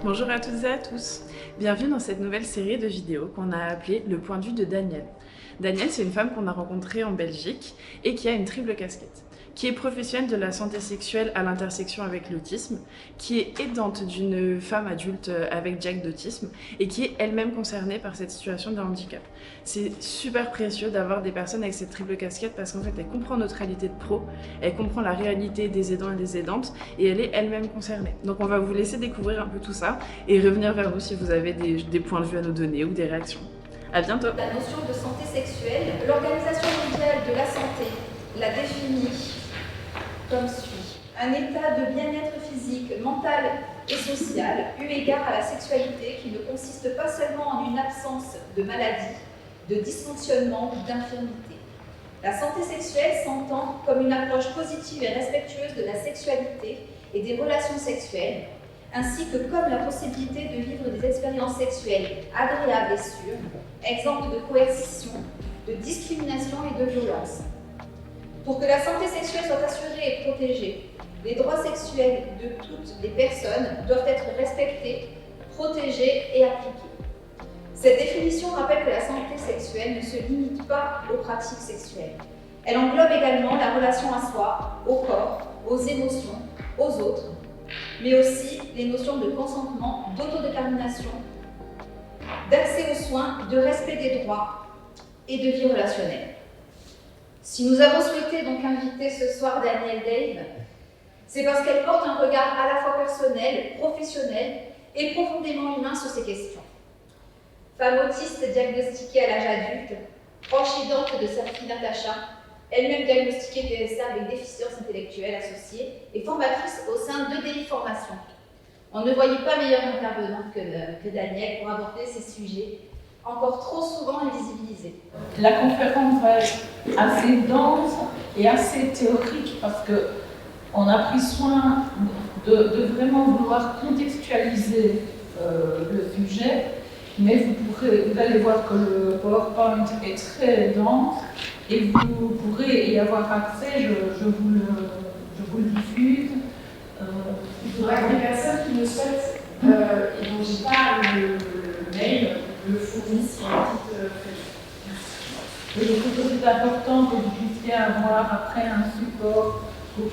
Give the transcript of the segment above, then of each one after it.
Bonjour à toutes et à tous, bienvenue dans cette nouvelle série de vidéos qu'on a appelée Le point de vue de Daniel. Daniel, c'est une femme qu'on a rencontrée en Belgique et qui a une triple casquette, qui est professionnelle de la santé sexuelle à l'intersection avec l'autisme, qui est aidante d'une femme adulte avec diagnostic d'autisme et qui est elle-même concernée par cette situation de handicap. C'est super précieux d'avoir des personnes avec cette triple casquette parce qu'en fait, elle comprend notre réalité de pro, elle comprend la réalité des aidants et des aidantes et elle est elle-même concernée. Donc on va vous laisser découvrir un peu tout ça et revenir vers nous si vous avez des points de vue à nous donner ou des réactions. À bientôt. La notion de santé sexuelle, l'Organisation mondiale de la santé la définit comme suit. Un état de bien-être physique, mental et social, eu égard à la sexualité qui ne consiste pas seulement en une absence de maladie, de dysfonctionnement ou d'infirmité. La santé sexuelle s'entend comme une approche positive et respectueuse de la sexualité et des relations sexuelles, ainsi que comme la possibilité de vivre des expériences sexuelles agréables et sûres, exemptes de coercition, de discrimination et de violence. Pour que la santé sexuelle soit assurée et protégée, les droits sexuels de toutes les personnes doivent être respectés, protégés et appliqués. Cette définition rappelle que la santé sexuelle ne se limite pas aux pratiques sexuelles. Elle englobe également la relation à soi, au corps, aux émotions, aux autres, mais aussi les notions de consentement, d'autodétermination, d'accès aux soins, de respect des droits et de vie relationnelle. Si nous avons souhaité donc inviter ce soir Danielle Dave, c'est parce qu'elle porte un regard à la fois personnel, professionnel et profondément humain sur ces questions. Femme autiste diagnostiquée à l'âge adulte, proche aidante de sa fille Natacha, elle-même diagnostiquée TSA avec déficience intellectuelle associée et formatrice au sein d'EDI Formation. On ne voyait pas meilleure intervenante que Danielle pour aborder ces sujets encore trop souvent invisibilisés. La conférence va être assez dense et assez théorique parce qu'on a pris soin de vraiment vouloir contextualiser le sujet, mais vous allez voir que le PowerPoint est très dense et vous pourrez y avoir accès, je vous le diffuse. Pour les personnes qui le souhaitent et dont je n'ai pas le mail, le fournissent sur la petite feuille. Et c'est important que vous puissiez avoir après un support pour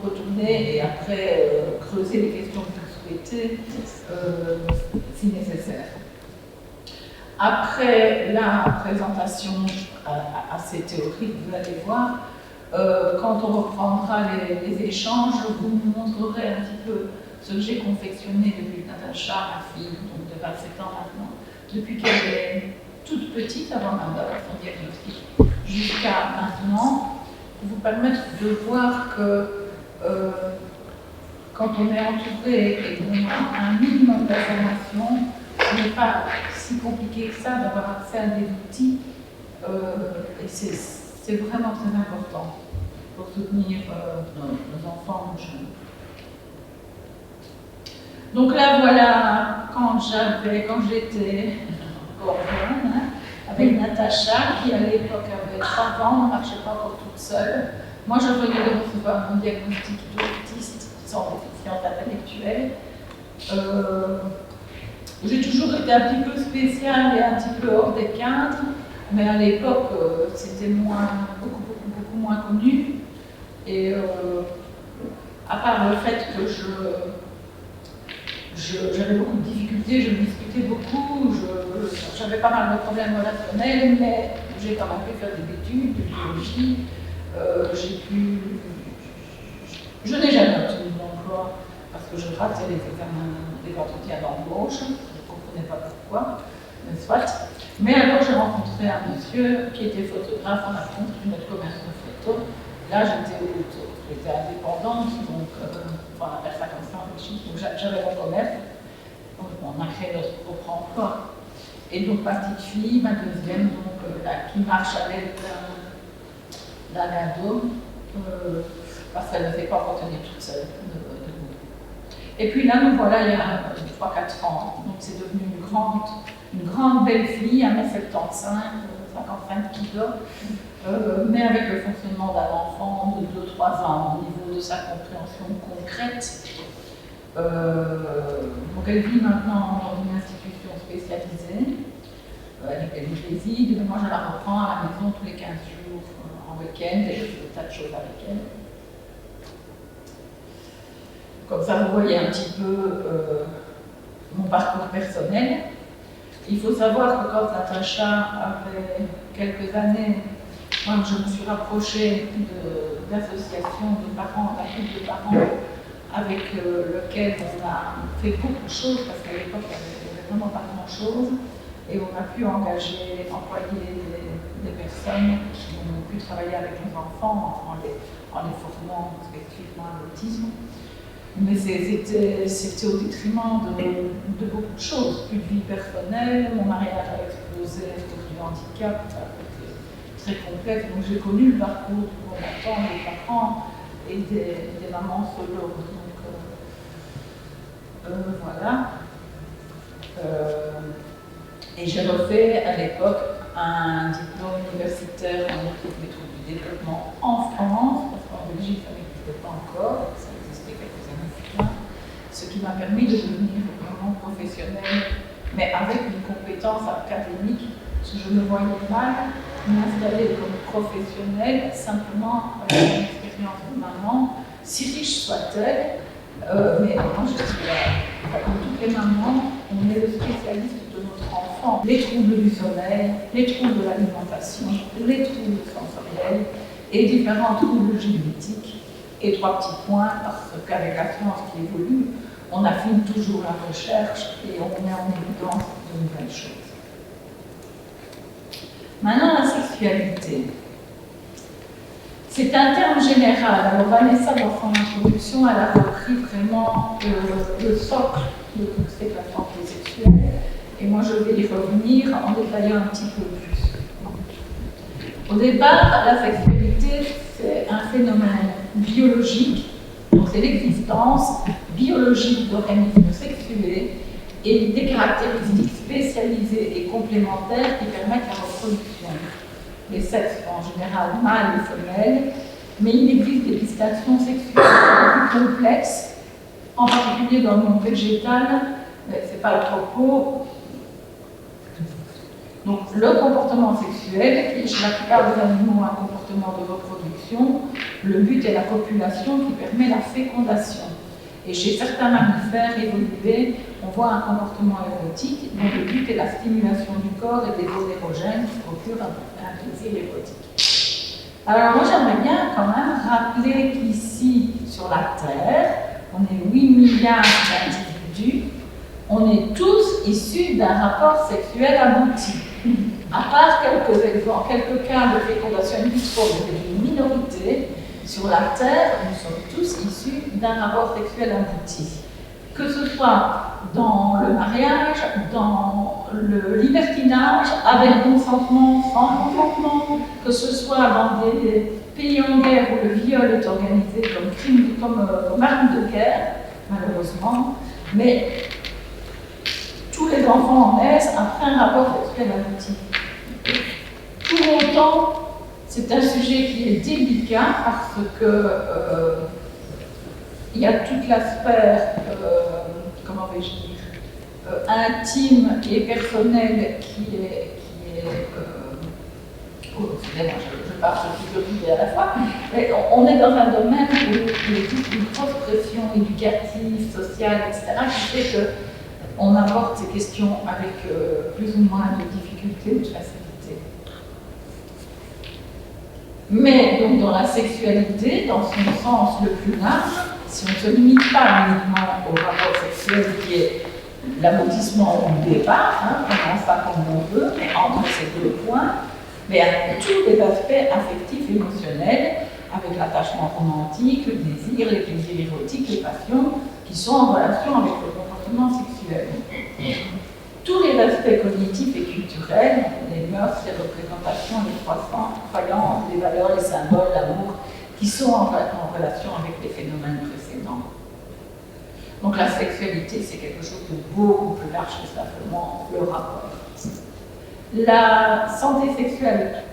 retourner et après creuser les questions que vous souhaitez si nécessaire. Après la présentation assez théorique, vous allez voir, quand on reprendra les échanges, je vous montrerai un petit peu ce que j'ai confectionné depuis Natacha, ma fille, donc de 27 ans maintenant, depuis qu'elle est toute petite, avant même d'avoir son diagnostic, jusqu'à maintenant, pour vous permettre de voir que quand on est entouré et qu'on a un minimum d'informations, ce n'est pas si compliqué que ça d'avoir accès à des outils, et c'est vraiment très important pour soutenir nos enfants, nos jeunes. Donc là, voilà, quand j'étais encore jeune, hein, avec Natacha, qui à l'époque avait 3 ans, ne marchait pas encore toute seule. Moi, je venais de recevoir mon diagnostic d'autiste sans déficience intellectuelle. J'ai toujours été un petit peu spéciale et un petit peu hors des cadres, mais à l'époque, c'était beaucoup moins connu. Et à part le fait que j'avais beaucoup de difficultés, je discutais beaucoup, j'avais pas mal de problèmes relationnels, mais j'ai quand même pu faire des études de biologie. Je n'ai jamais obtenu d'emploi parce que je ratais les examens, les entretiens d'embauche, je ne comprenais pas pourquoi, mais soit. Mais alors j'ai rencontré un monsieur qui était photographe, on a construit notre commerce de photos. Là j'étais indépendante, donc on appelle ça comme ça en Belgique, donc j'avais mon commerce, on a créé notre propre emploi. Et donc ma petite fille, ma deuxième, donc, qui marche à l'aide d'un ado, parce qu'elle ne fait pas encore tenir toute seule debout. Et puis là, nous voilà il y a 3-4 ans, donc c'est devenu une grande belle fille, 1m75, 55 kg, mais avec le fonctionnement d'un enfant de 2-3 ans, au niveau de sa compréhension concrète, Donc elle vit maintenant dans une institution spécialisée, elle réside, mais moi je la reprends à la maison tous les 15 jours en week-end et je fais des tas de choses avec elle. Comme ça vous voyez un petit peu mon parcours personnel. Il faut savoir que quand Natacha avait quelques années, moi je me suis rapprochée d'associations de parents, d'un couple de parents avec lequel on a fait beaucoup de choses, parce qu'à l'époque il n'y avait vraiment pas grand-chose, et on a pu employer des personnes qui ont pu travailler avec les enfants en les formant spécifiquement à l'autisme. Mais c'était au détriment de beaucoup de choses, plus de vie personnelle, mon mariage a explosé à cause du handicap, c'était très complexe, donc j'ai connu le parcours du combattant, des parents et des mamans solo. Voilà. Et j'ai refait à l'époque un diplôme universitaire en études des troubles du développement en France, parce qu'en Belgique ça n'existait pas encore, ça existait quelques années plus tard, ce qui m'a permis de devenir vraiment professionnelle, mais avec une compétence académique, parce que je me voyais mal m'installer comme professionnelle simplement avec une expérience de maman, si riche soit-elle. Mais moi, je suis comme toutes les mamans, on est le spécialiste de notre enfant. Les troubles du sommeil, les troubles de l'alimentation, les troubles sensoriels et différents troubles génétiques. Et 3 petits points, parce qu'avec la science qui évolue, on affine toujours la recherche et on met en évidence de nouvelles choses. Maintenant, la sexualité. C'est un terme général. Alors Vanessa, dans son introduction, elle a repris vraiment le socle de ce que c'est que la santé sexuelle. Et moi, je vais y revenir en détaillant un petit peu plus. Au départ, la sexualité, c'est un phénomène biologique. Donc, c'est l'existence biologique d'organismes sexués et des caractéristiques spécialisées et complémentaires qui permettent la reproduction. Les sexes sont en général mâles et femelles, mais il existe des distinctions sexuelles plus complexes, en particulier dans le monde végétal, mais ce n'est pas le propos. Donc le comportement sexuel, qui est chez la plupart des animaux un comportement de reproduction, le but est la copulation qui permet la fécondation. Et chez certains mammifères évolués, on voit un comportement érotique dont le but est la stimulation du corps et des zones érogènes qui procurent un plaisir érotique. Alors moi j'aimerais bien quand même rappeler qu'ici, sur la Terre, on est 8 milliards d'individus, on est tous issus d'un rapport sexuel abouti. À part quelques exemples, quelques cas de fécondation in vitro, mais une minorité, sur la Terre, nous sommes tous issus d'un rapport sexuel abouti. Que ce soit dans le mariage, dans le libertinage, avec consentement, sans consentement, que ce soit dans des pays en guerre où le viol est organisé comme crime, comme arme de guerre, malheureusement, mais tous les enfants en naissent après un rapport sexuel abouti. Pour autant, c'est un sujet qui est délicat parce que il y a tout l'aspect, comment vais-je dire, intime et personnel qui est excusez-moi, je parle de plusieurs idées à la fois, mais on est dans un domaine où il existe une grosse pression éducative, sociale, etc., qui fait qu'on aborde ces questions avec plus ou moins de difficulté ou de facilité. Mais donc dans la sexualité, dans son sens le plus large, si on ne se limite pas uniquement au rapport sexuel qui est l'aboutissement au départ, on pense pas comme on veut, mais entre ces deux points, mais à tous les aspects affectifs et émotionnels, avec l'attachement romantique, le désir, les plaisirs érotiques, les passions, qui sont en relation avec le comportement sexuel. Tous les aspects cognitifs et culturels, les mœurs, les représentations, les croyances, les valeurs, les symboles, l'amour, qui sont en relation avec les phénomènes précédents. Donc la sexualité, c'est quelque chose de beaucoup plus large que simplement le rapport. La santé sexuelle,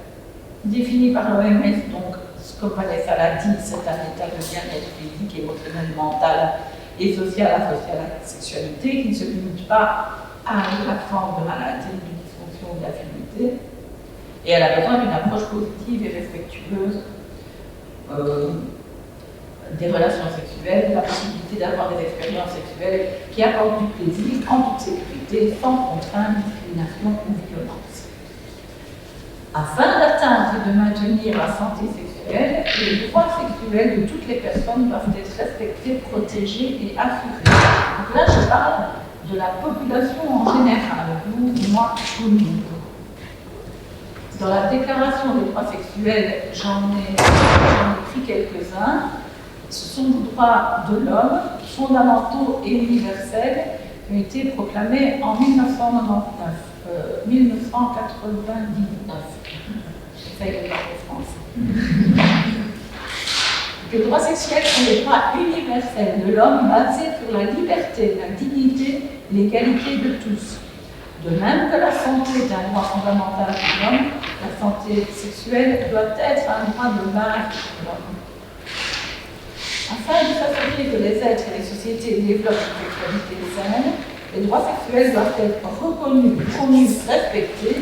définie par l'OMS, donc comme Vanessa l'a dit, c'est un état de bien-être physique, émotionnel, mental et sociale associée à la sexualité, qui ne se limite pas à la forme de maladie, de dysfonction ou d'affinité. Et elle a besoin d'une approche positive et respectueuse des relations sexuelles, de la possibilité d'avoir des expériences sexuelles qui apportent du plaisir en toute sécurité, sans contrainte, discrimination ou violence. Afin d'atteindre et de maintenir la santé sexuelle, les droits sexuels de toutes les personnes doivent être respectés, protégés et assurés. Donc là, je parle de la population en général, vous, moi, tout le monde. Dans la Déclaration des droits sexuels, j'en ai pris quelques-uns. Ce sont des droits de l'homme, fondamentaux et universels, qui ont été proclamés en 1999. J'essaie de parler français. Les droits sexuels sont des droits universels de l'homme basés sur la liberté, la dignité, l'égalité de tous. De même que la santé est un droit fondamental de l'homme, la santé sexuelle doit être un droit de base de l'homme. Afin de s'assurer que les êtres et les sociétés développent une sexualité saine, les droits sexuels doivent être reconnus, promus, respectés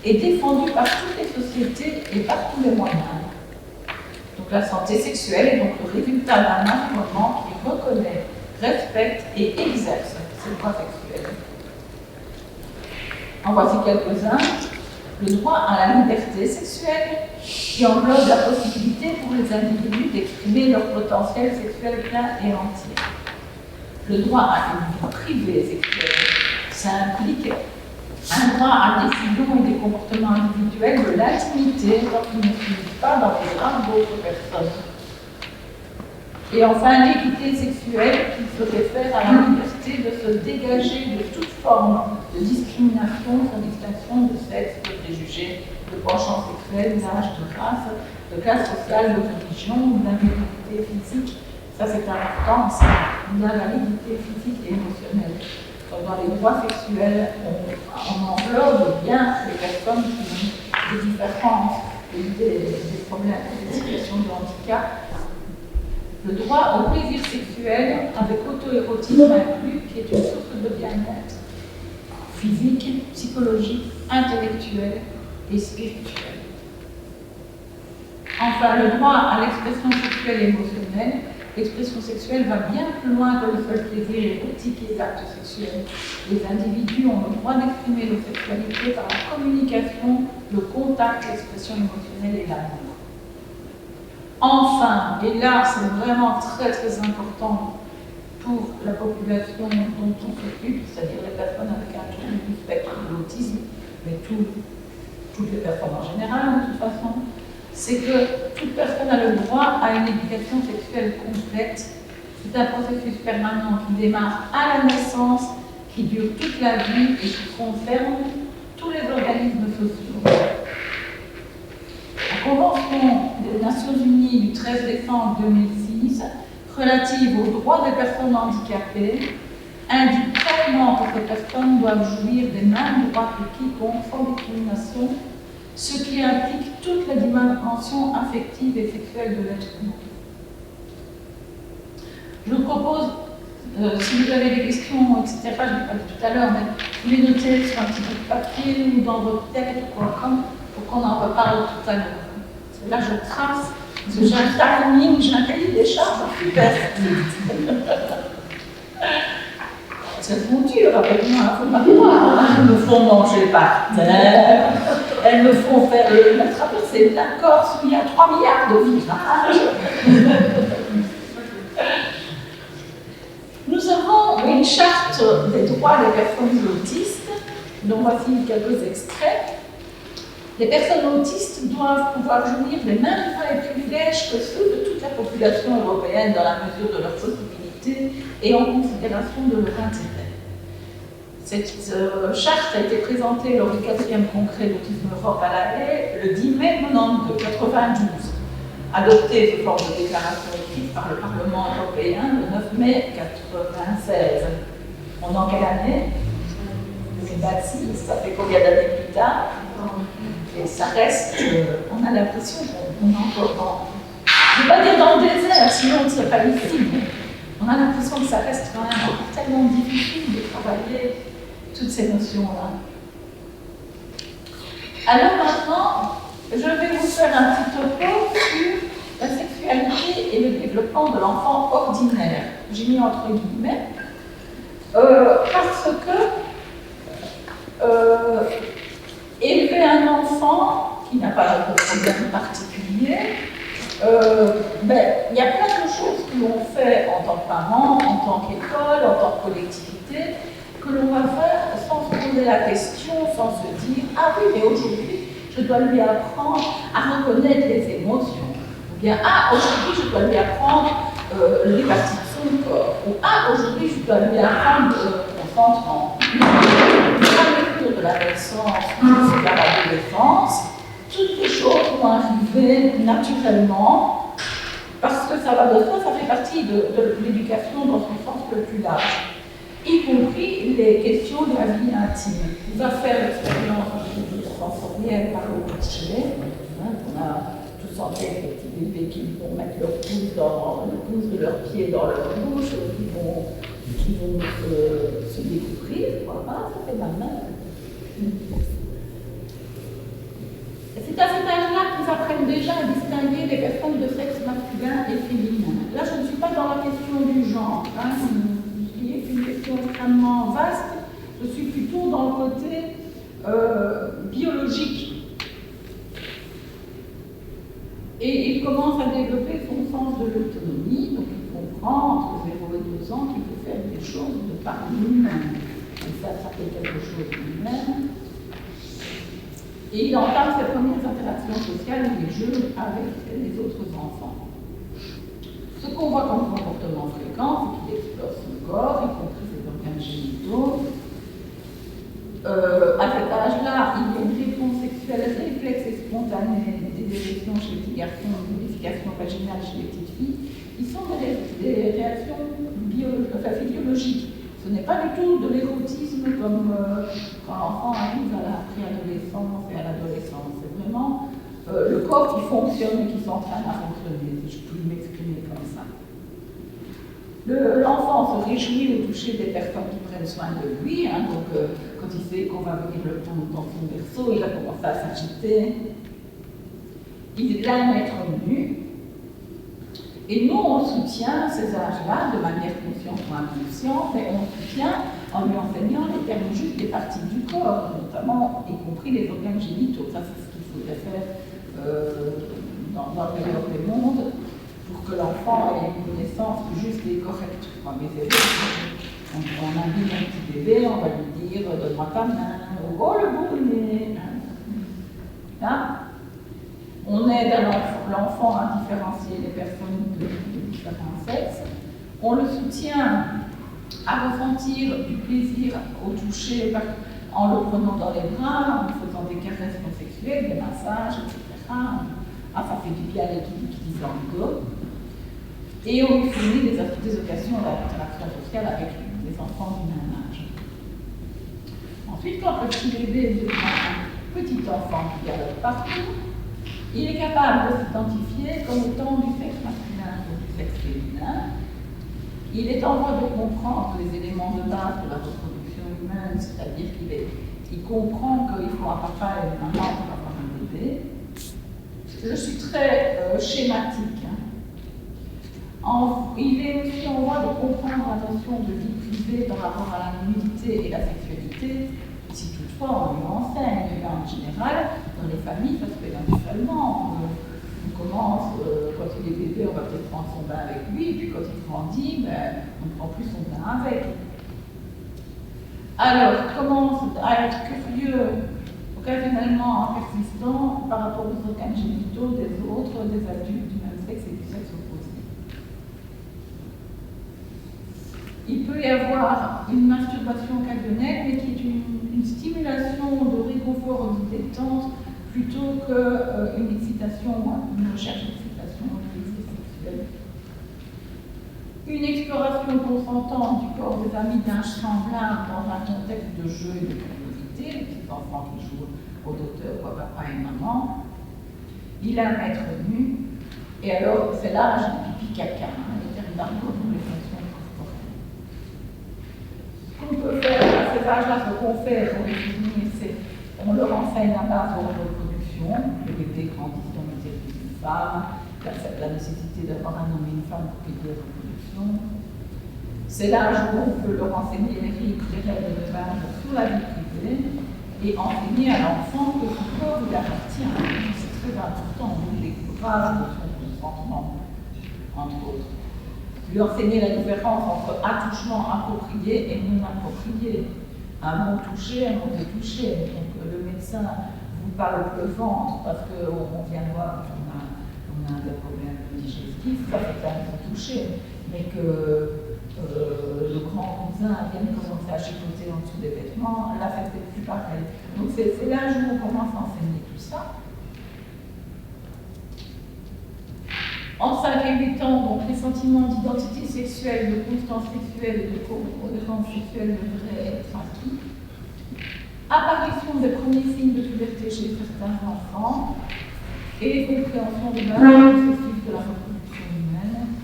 et défendus par toutes les sociétés et par tous les moyens. Donc la santé sexuelle est donc le résultat d'un environnement qui reconnaît, respecte et exerce ces droits sexuels. En voici quelques-uns. Le droit à la liberté sexuelle, qui englobe la possibilité pour les individus d'exprimer leur potentiel sexuel plein et entier. Le droit à une vie privée sexuelle, ça implique un droit à la décision et des comportements individuels de l'intimité, donc qui ne finissent pas dans les draps d'autres personnes. Et enfin, l'équité sexuelle, qui se réfère à la liberté de se dégager de toute forme de discrimination, de distinction de sexe, de préjugés, de penchant sexuel, d'âge, de race, de classe sociale, de religion, ou d'invalidité physique. Ça, c'est important, c'est l'invalidité physique et émotionnelle. Donc, dans les droits sexuels, on englobe bien les personnes qui ont des différences, des problèmes, des situations de handicap. Le droit au plaisir sexuel avec auto-érotisme inclus, qui est une source de bien-être physique, psychologique, intellectuel et spirituel. Enfin, le droit à l'expression sexuelle et émotionnelle. L'expression sexuelle va bien plus loin que le seul plaisir érotique et les actes sexuels. Les individus ont le droit d'exprimer leur sexualité par la communication, le contact, l'expression émotionnelle et l'amour. Enfin, et là c'est vraiment très très important pour la population dont on s'occupe, c'est-à-dire les personnes avec un trouble du spectre de l'autisme, mais toutes les personnes en général de toute façon, c'est que toute personne a le droit à une éducation sexuelle complète. C'est un processus permanent qui démarre à la naissance, qui dure toute la vie et qui concerne tous les organismes sociaux. La Convention des Nations Unies du 13 décembre 2006, relative aux droits des personnes handicapées, indique clairement que ces personnes doivent jouir des mêmes droits que quiconque sans discrimination, ce qui implique toutes les dimensions affectives et sexuelles de l'être humain. Je vous propose, si vous avez des questions, etc., je ne l'ai pas dit tout à l'heure, mais vous les notez sur un petit bout de papier ou dans votre tête ou quoi, comme, pour qu'on en reparle tout à l'heure. Là, je trace, parce que j'ai un timing, j'ai un cahier des charges super. Elles sont dures avec moi, il ne faut pas croire. Elles me font manger par terre, elles me font faire la traversée de la Corse où il y a 3 milliards de virages. Nous avons une charte des droits des personnes autistes, dont voici quelques extraits. Les personnes autistes doivent pouvoir jouir des mêmes droits et privilèges que ceux de toute la population européenne dans la mesure de leurs possibilités et en considération de leur intérêt. Cette charte a été présentée lors du 4e congrès d'Autisme Europe à La Haye le 10 mai 1992, adoptée sous forme de déclaration écrite par le Parlement européen le 9 mai 1996. On est en quelle année 2026, ça fait combien d'années plus tard? Et ça reste, on a l'impression qu'on est encore dans, je ne vais pas dire dans le désert, sinon on ne serait pas ici. On a l'impression que ça reste quand même tellement difficile de travailler toutes ces notions-là. Alors maintenant, je vais vous faire un petit topo sur la sexualité et le développement de l'enfant ordinaire. J'ai mis entre guillemets, parce que élever un enfant qui n'a pas de problème particulier, il y a plein de choses que l'on fait en tant que parent, en tant qu'école, en tant que collectivité, que l'on va faire sans se poser la question, sans se dire « Ah oui, mais aujourd'hui, je dois lui apprendre à reconnaître les émotions. » Ou bien « Ah, aujourd'hui, je dois lui apprendre les parties de son corps. » Ou « Ah, aujourd'hui, je dois lui apprendre le consentement. » À mesure de la naissance jusqu'à l'adolescence, toutes les choses vont arriver naturellement, parce que ça va de soi, ça fait partie de l'éducation dans son sens le plus large, y compris les questions de la vie intime. On va faire l'expérience sensorielle par le toucher. On a tous en tête les petits bébés qui vont mettre leur pouce de leur pied dans leur bouche, qui vont se découvrir. Voilà, ça fait de la main. C'est à cet âge-là qu'ils apprennent déjà à distinguer les personnes de sexe masculin et féminin. Là, je ne suis pas dans la question du genre, qui est une question extrêmement vaste. Je suis plutôt dans le côté biologique. Et il commence à développer son sens de l'autonomie, donc il comprend entre 0 et 2 ans qu'il peut faire des choses de par lui-même. Et ça fait quelque chose de lui-même. Et il entame ses premières interactions sociales ou les jeux avec les autres enfants. Ce qu'on voit comme comportement fréquent, c'est qu'il explore son corps, y compris ses organes génitaux. À cet âge-là, il y a une réponse sexuelle réflexe et spontanée des érections chez les petits garçons, une modification vaginale chez les petites filles, qui sont des réactions physiologiques. Ce n'est pas du tout de l'érotisme comme quand l'enfant arrive à la préadolescence et à l'adolescence. C'est vraiment le corps qui fonctionne et qui s'entraîne à fonctionner, si je puis m'exprimer comme ça. L'enfant se réjouit au toucher des personnes qui prennent soin de lui. Donc, quand il sait qu'on va venir le prendre dans son berceau, il va commencer à s'agiter. Il aime être nu. Et nous, on soutient ces âges-là de manière consciente ou inconsciente, mais on soutient en lui enseignant les termes justes des parties du corps, notamment, y compris les organes génitaux. Ça, c'est ce qu'il faudrait faire dans le meilleur des mondes, pour que l'enfant ait une connaissance juste et correcte. On invite un petit bébé, on va lui dire « donne-moi ta main » ou « oh le bourrelet ». Là, on aide l'enfant à différencier les personnes de différents sexes. On le soutient à ressentir du plaisir au toucher en le prenant dans les bras, en faisant des caresses non sexuelles, des massages, etc. Ah, ça fait du bien les qui disent dans le dos. Et on lui fournit des occasions d'interaction sociale avec les enfants du même âge. Ensuite, quand le petit bébé devient un petit enfant qui galope partout, il est capable de s'identifier comme étant du sexe masculin ou du sexe féminin. Il est en voie de comprendre les éléments de base de la reproduction humaine, c'est-à-dire qu'il comprend qu'il faut un papa et une maman pour avoir un bébé. Je suis très schématique. Il est aussi en voie de comprendre la notion de vie privée par rapport à la nudité et la sexualité, si toutefois on lui enseigne. Mais en général, dans les familles, ça se fait naturellement. On commence, quand il est bébé, on va peut-être prendre son bain avec lui, et puis quand il grandit, on ne prend plus son bain avec. Alors, commence à être curieux, occasionnellement persistant, par rapport aux organes génitaux des autres, des adultes du même sexe et du sexe opposé. Il peut y avoir une masturbation occasionnelle, mais qui est une stimulation de réconfort ou de détente plutôt qu'une excitation, une recherche d'excitation ou de plaisir sexuel. Une exploration consentante du corps des amis d'un semblable dans un contexte de jeu et de curiosité, les petits enfants qui jouent au docteur, quoi, papa et maman. Il aime être nu, et alors c'est l'âge du pipi caca, les termes d'argot pour les fonctions âge-là, ce qu'on fait pour les souvenirs, c'est on leur enseigne la base de la reproduction, le bébé grandit dans le cerveau d'une femme, la nécessité d'avoir un homme et une femme pour qu'il y ait reproduction. C'est l'âge où on peut leur enseigner les règles de base sur la vie privée et enseigner à l'enfant que son corps lui appartient. C'est très important, on découvrira de son consentement, entre autres. Lui enseigner la différence entre attouchement approprié et non approprié. Un mot touché, un mot détouché. Donc le médecin vous parle le ventre parce qu'on vient de voir qu'on a des problèmes digestifs, ça c'est un mot touché, mais que le grand cousin vient de commencer à chipoter en dessous des vêtements, là c'est peut-être plus pareil. Donc c'est l'âge où on commence à enseigner tout ça. En 5 et 8 ans, donc, les sentiments d'identité sexuelle, de constance sexuelle et de cohérence sexuelle devraient être acquis. Apparition des premiers signes de puberté chez certains enfants et compréhension des bases processus de la reproduction humaine.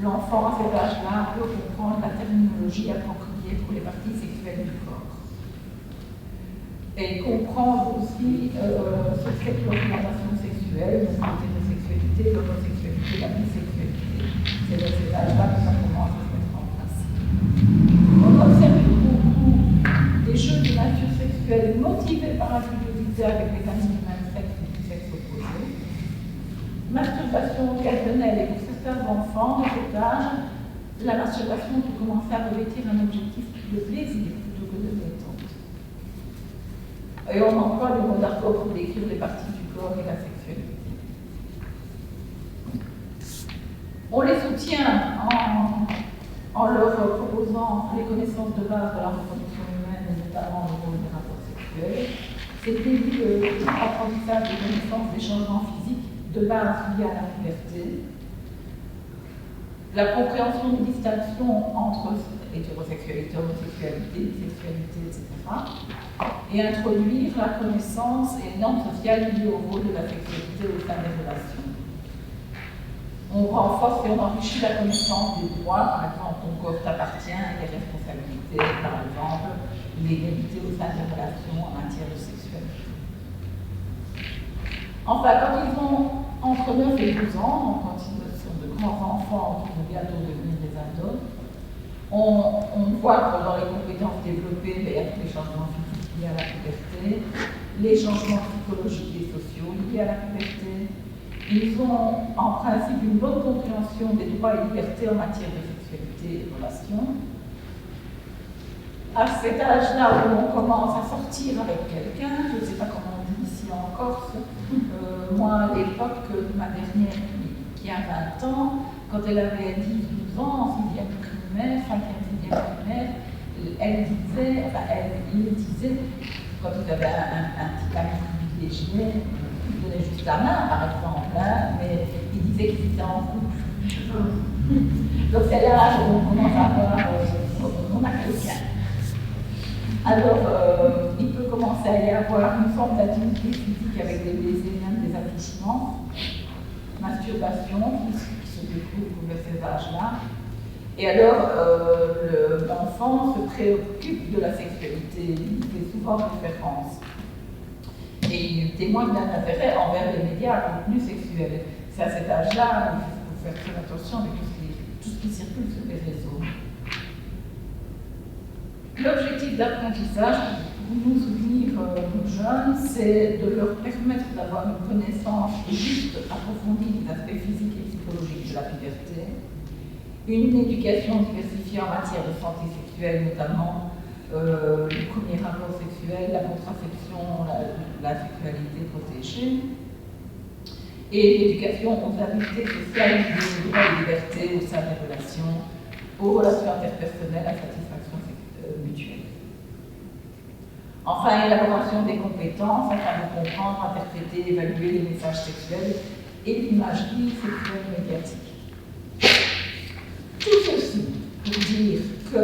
L'enfant, à cet âge-là, peut comprendre la terminologie appropriée pour les parties sexuelles du corps. Et comprendre aussi ce qu'est l'orientation sexuelle, l'hétérosexualité, l'homosexualité, la bisexualité. C'est dans cet âge-là que ça commence à se mettre en place. On observe beaucoup des jeux de nature sexuelle motivés par la curiosité avec les amis du même sexe ou du sexe opposé. Masturbation occasionnelle, et pour certains enfants de cet âge, la masturbation peut commencer à revêtir un objectif de plaisir plutôt que de détente. Et on emploie le mot d'argot pour décrire les parties du corps et la sexualité. On les soutient en leur proposant les connaissances de base de la reproduction humaine, et notamment le rôle des rapports sexuels. C'est le début de l'apprentissage des connaissances des changements physiques de base liés à la puberté. La compréhension des distinctions entre hétérosexualité, homosexualité, bisexualité, etc. Et introduire la connaissance et les normes sociales liées au rôle de la sexualité au sein des relations. On renforce et on enrichit la connaissance des droits, par exemple, ton corps t'appartient, et les responsabilités, par exemple, l'égalité au sein des relations en matière de sexualité. Enfin, quand ils ont entre 9 et 12 ans, quand ils sont de grands enfants qui vont bientôt devenir des ados, on voit que dans les compétences développées, il y a tous les changements physiques liés à la puberté, les changements psychologiques et sociaux liés à la puberté. Ils ont en principe une bonne compréhension des droits et libertés en matière de sexualité et de relations. À cet âge-là où on commence à sortir avec quelqu'un, je ne sais pas comment on dit ici en Corse, moi à l'époque de ma dernière qui a 20 ans, quand elle avait 10-12 ans, en 6e primaire, 5e, 6e primaire, il me disait, quand il avait un petit ami privilégié, il donnait juste la main par exemple, hein, mais il disait qu'il était en couple. Donc c'est là où on commence à avoir, on a quelqu'un. Alors, il peut commencer à y avoir une forme d'activité physique avec des baisers, même des attouchements, masturbation qui se découvre vers ces âges-là. Et alors, l'enfant se préoccupe de la sexualité, il fait souvent référence. Et il témoigne d'un intérêt envers les médias à contenu sexuel. C'est à cet âge-là qu'il faut faire très attention avec tout ce qui circule sur les réseaux. L'objectif d'apprentissage, pour nous souvenir nos jeunes, c'est de leur permettre d'avoir une connaissance juste, approfondie des aspects physiques et psychologiques de la puberté, une éducation diversifiée en matière de santé sexuelle, notamment le premier rapport sexuel, la contraception, la sexualité protégée, et l'éducation aux habiletés sociales, aux droits et libertés au sein des relations, aux relations interpersonnelles, à satisfaction mutuelle. Enfin, élaboration des compétences afin de comprendre, interpréter, évaluer les messages sexuels et l'imagerie sexuelle médiatique. Tout ceci pour dire que,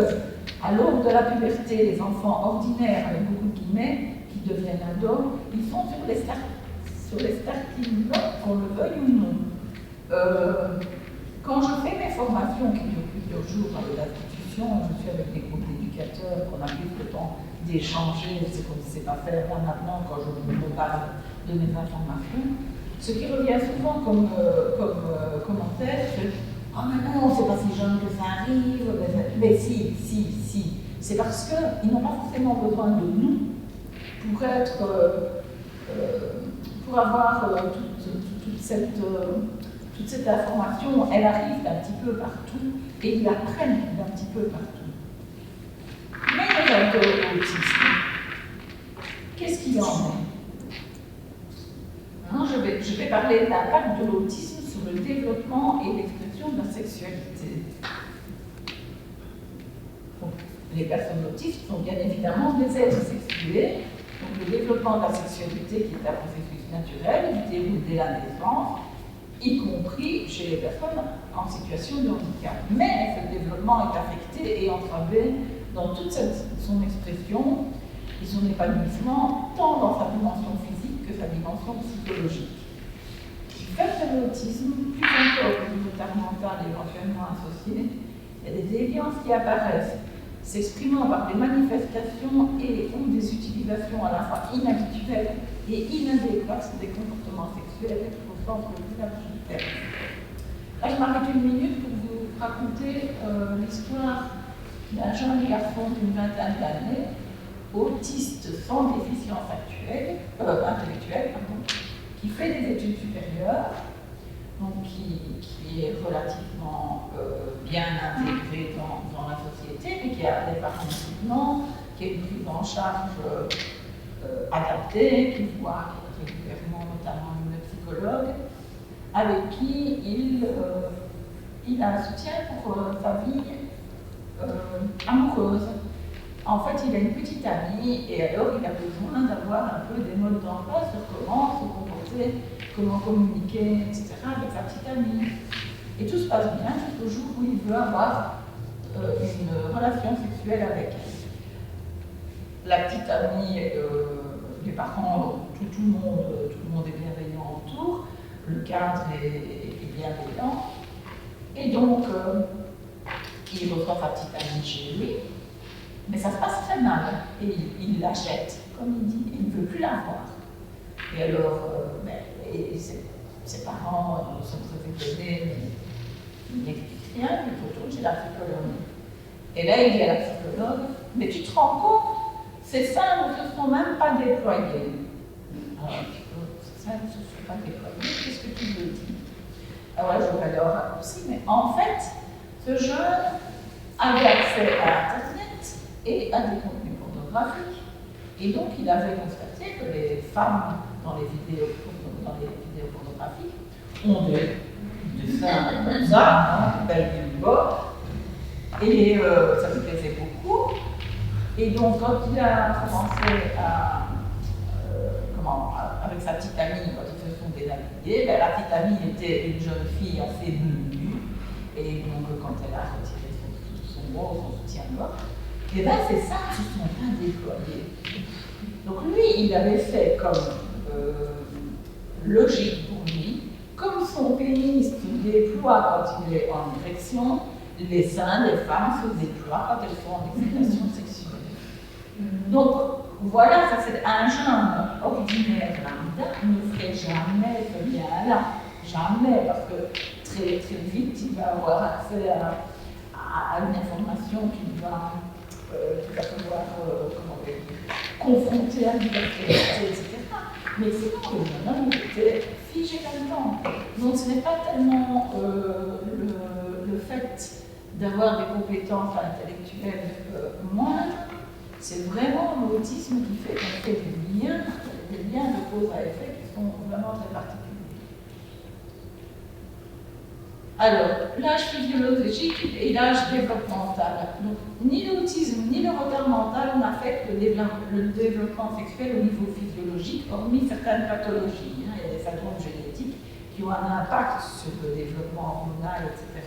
à l'aube de la puberté, les enfants ordinaires, avec beaucoup de guillemets, qui deviennent ados, ils sont sur les starting blocks, qu'on le veuille ou non. Quand je fais mes formations, qui durent plusieurs jours dans les institutions, discussion, je suis avec des groupes d'éducateurs qu'on a plus le temps d'échanger, c'est qu'on ne sait pas faire là maintenant quand je me parle de mes informations. Ce qui revient souvent comme commentaire, c'est « Ah mais non, c'est pas si jeune que ça arrive, mais si. C'est parce qu'ils n'ont pas forcément besoin de nous pour avoir toute cette information. Elle arrive d'un petit peu partout et ils l'apprennent d'un petit peu partout. Mais les auteurs autisme, qu'est-ce qu'il en est? Hein, je vais parler de l'impact de l'autisme sur le développement et l'expression de la sexualité. Donc, les personnes autistes sont bien évidemment des êtres sexués. Donc, le développement de la sexualité, qui est un processus naturel, qui déroule dès la naissance, y compris chez les personnes en situation de handicap. Mais ce développement est affecté et entravé dans toute son expression et son épanouissement, tant dans sa dimension physique que sa dimension psychologique. Face à l'autisme, plus encore que le retard mental éventuellement associé, il y a des déviances qui apparaissent, s'exprimant par des manifestations et ou des utilisations à la fois inhabituelles et inadéquates des comportements sexuels au sens le plus large du terme. Là, je m'arrête une minute pour vous raconter l'histoire d'un jeune garçon d'une vingtaine d'années, autiste sans déficience intellectuelle, qui fait des études supérieures, donc qui est relativement bien intégré dans la société, mais qui a des parents musulmans, qui a une prise en charge adaptée, qui voit régulièrement notamment une psychologue, avec qui il a un soutien pour sa vie amoureuse. En fait, il a une petite amie et alors il a besoin d'avoir un peu des modes d'emploi sur comment se comporter, comment communiquer, etc. avec sa petite amie. Et tout se passe bien jusqu'au jour où il veut avoir une relation sexuelle avec elle. La petite amie, les parents, tout le monde est bienveillant autour, le cadre est bienveillant. Et donc, il reçoit sa petite amie chez lui. Mais ça se passe très mal, et il l'achète, comme il dit, et il ne veut plus la voir. Et alors, ses parents sont très étonnés, mais il n'explique rien, il retourne chez la psychologue. Et là, il dit à la psychologue, mais tu te rends compte, ces seins ne se sont même pas déployés. Alors, la psychologue, ces seins ne se sont pas déployés, qu'est-ce que tu veux dire? Alors là, je vais le raccourci, mais en fait, ce jeune avait accès à Internet et à des contenus pornographiques. Et donc, il avait constaté que les femmes dans les vidéos pornographiques ont des seins comme ça, belles du bord, et ça lui plaisait beaucoup. Et donc, quand il a commencé avec sa petite amie, quand ils se sont déshabillés, la petite amie était une jeune fille assez nue, et donc, quand elle a retiré son soutien-gorge, et bien ces seins ne se sont pas déployés. Donc lui, il avait fait comme logique pour lui, comme son pénis se déploie quand il est en érection, les seins des femmes se déploient quand elles sont en excitation sexuelle. Donc voilà, ça c'est un jeune ordinaire lambda ne ferait jamais ce lien-là. Jamais, parce que très, très vite, il va avoir accès à une information qui va pouvoir confronter à la liberté, etc. Mais c'est que le jeune homme était figé là-dedans. Donc ce n'est pas tellement le fait d'avoir des compétences intellectuelles moindres, c'est vraiment l'autisme qui fait qu'on fait des liens de cause à effet qui sont vraiment très particuliers. Alors, l'âge physiologique et l'âge développemental. Donc, ni l'autisme ni le retard mental n'affectent le développement sexuel au niveau physiologique, hormis certaines pathologies. Il y a des syndromes génétiques qui ont un impact sur le développement hormonal, etc.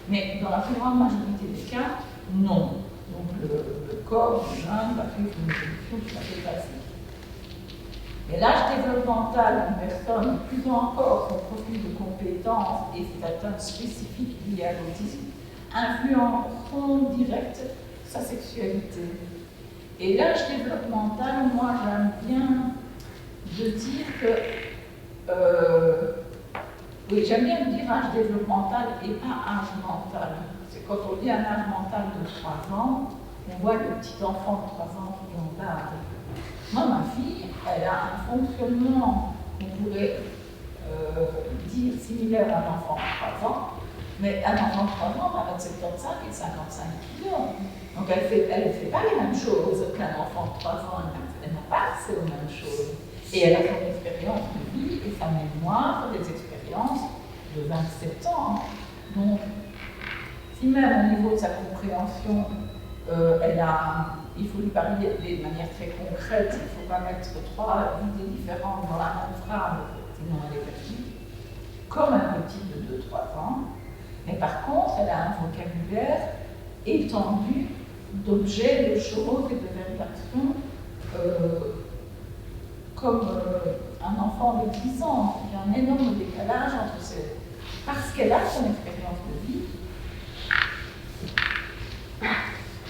Mais dans la plus grande majorité des cas, non. Donc, le corps du jeune va suivre une évolution tout à fait classique. Et l'âge développemental d'une personne, plus encore son profil de compétences et ses atteintes spécifiques liées à l'autisme, influenceront direct sa sexualité. Et l'âge développemental, moi j'aime bien de dire que, oui, j'aime bien dire âge développemental et pas âge mental. C'est quand on dit un âge mental de 3 ans, on voit le petit enfant de 3 ans qui regarde. Moi, ma fille, elle a un fonctionnement, on pourrait dire similaire à un enfant de 3 ans, mais un enfant de 3 ans va avec 75 et 55 kilos. Donc elle ne fait pas les mêmes choses qu'un enfant de 3 ans, elle n'a pas accès aux mêmes choses. Et elle a son expérience de vie et sa mémoire des expériences de 27 ans. Donc, si même au niveau de sa compréhension, il faut lui parler de manière très concrète, il ne faut pas mettre 3 idées différentes dans la même phrase, sinon elle est perdue, comme un petit de 2-3 ans. Mais par contre, elle a un vocabulaire étendu d'objets, de choses et de verbes comme un enfant de 10 ans. Il y a un énorme décalage entre ces... Parce qu'elle a son expérience de vie.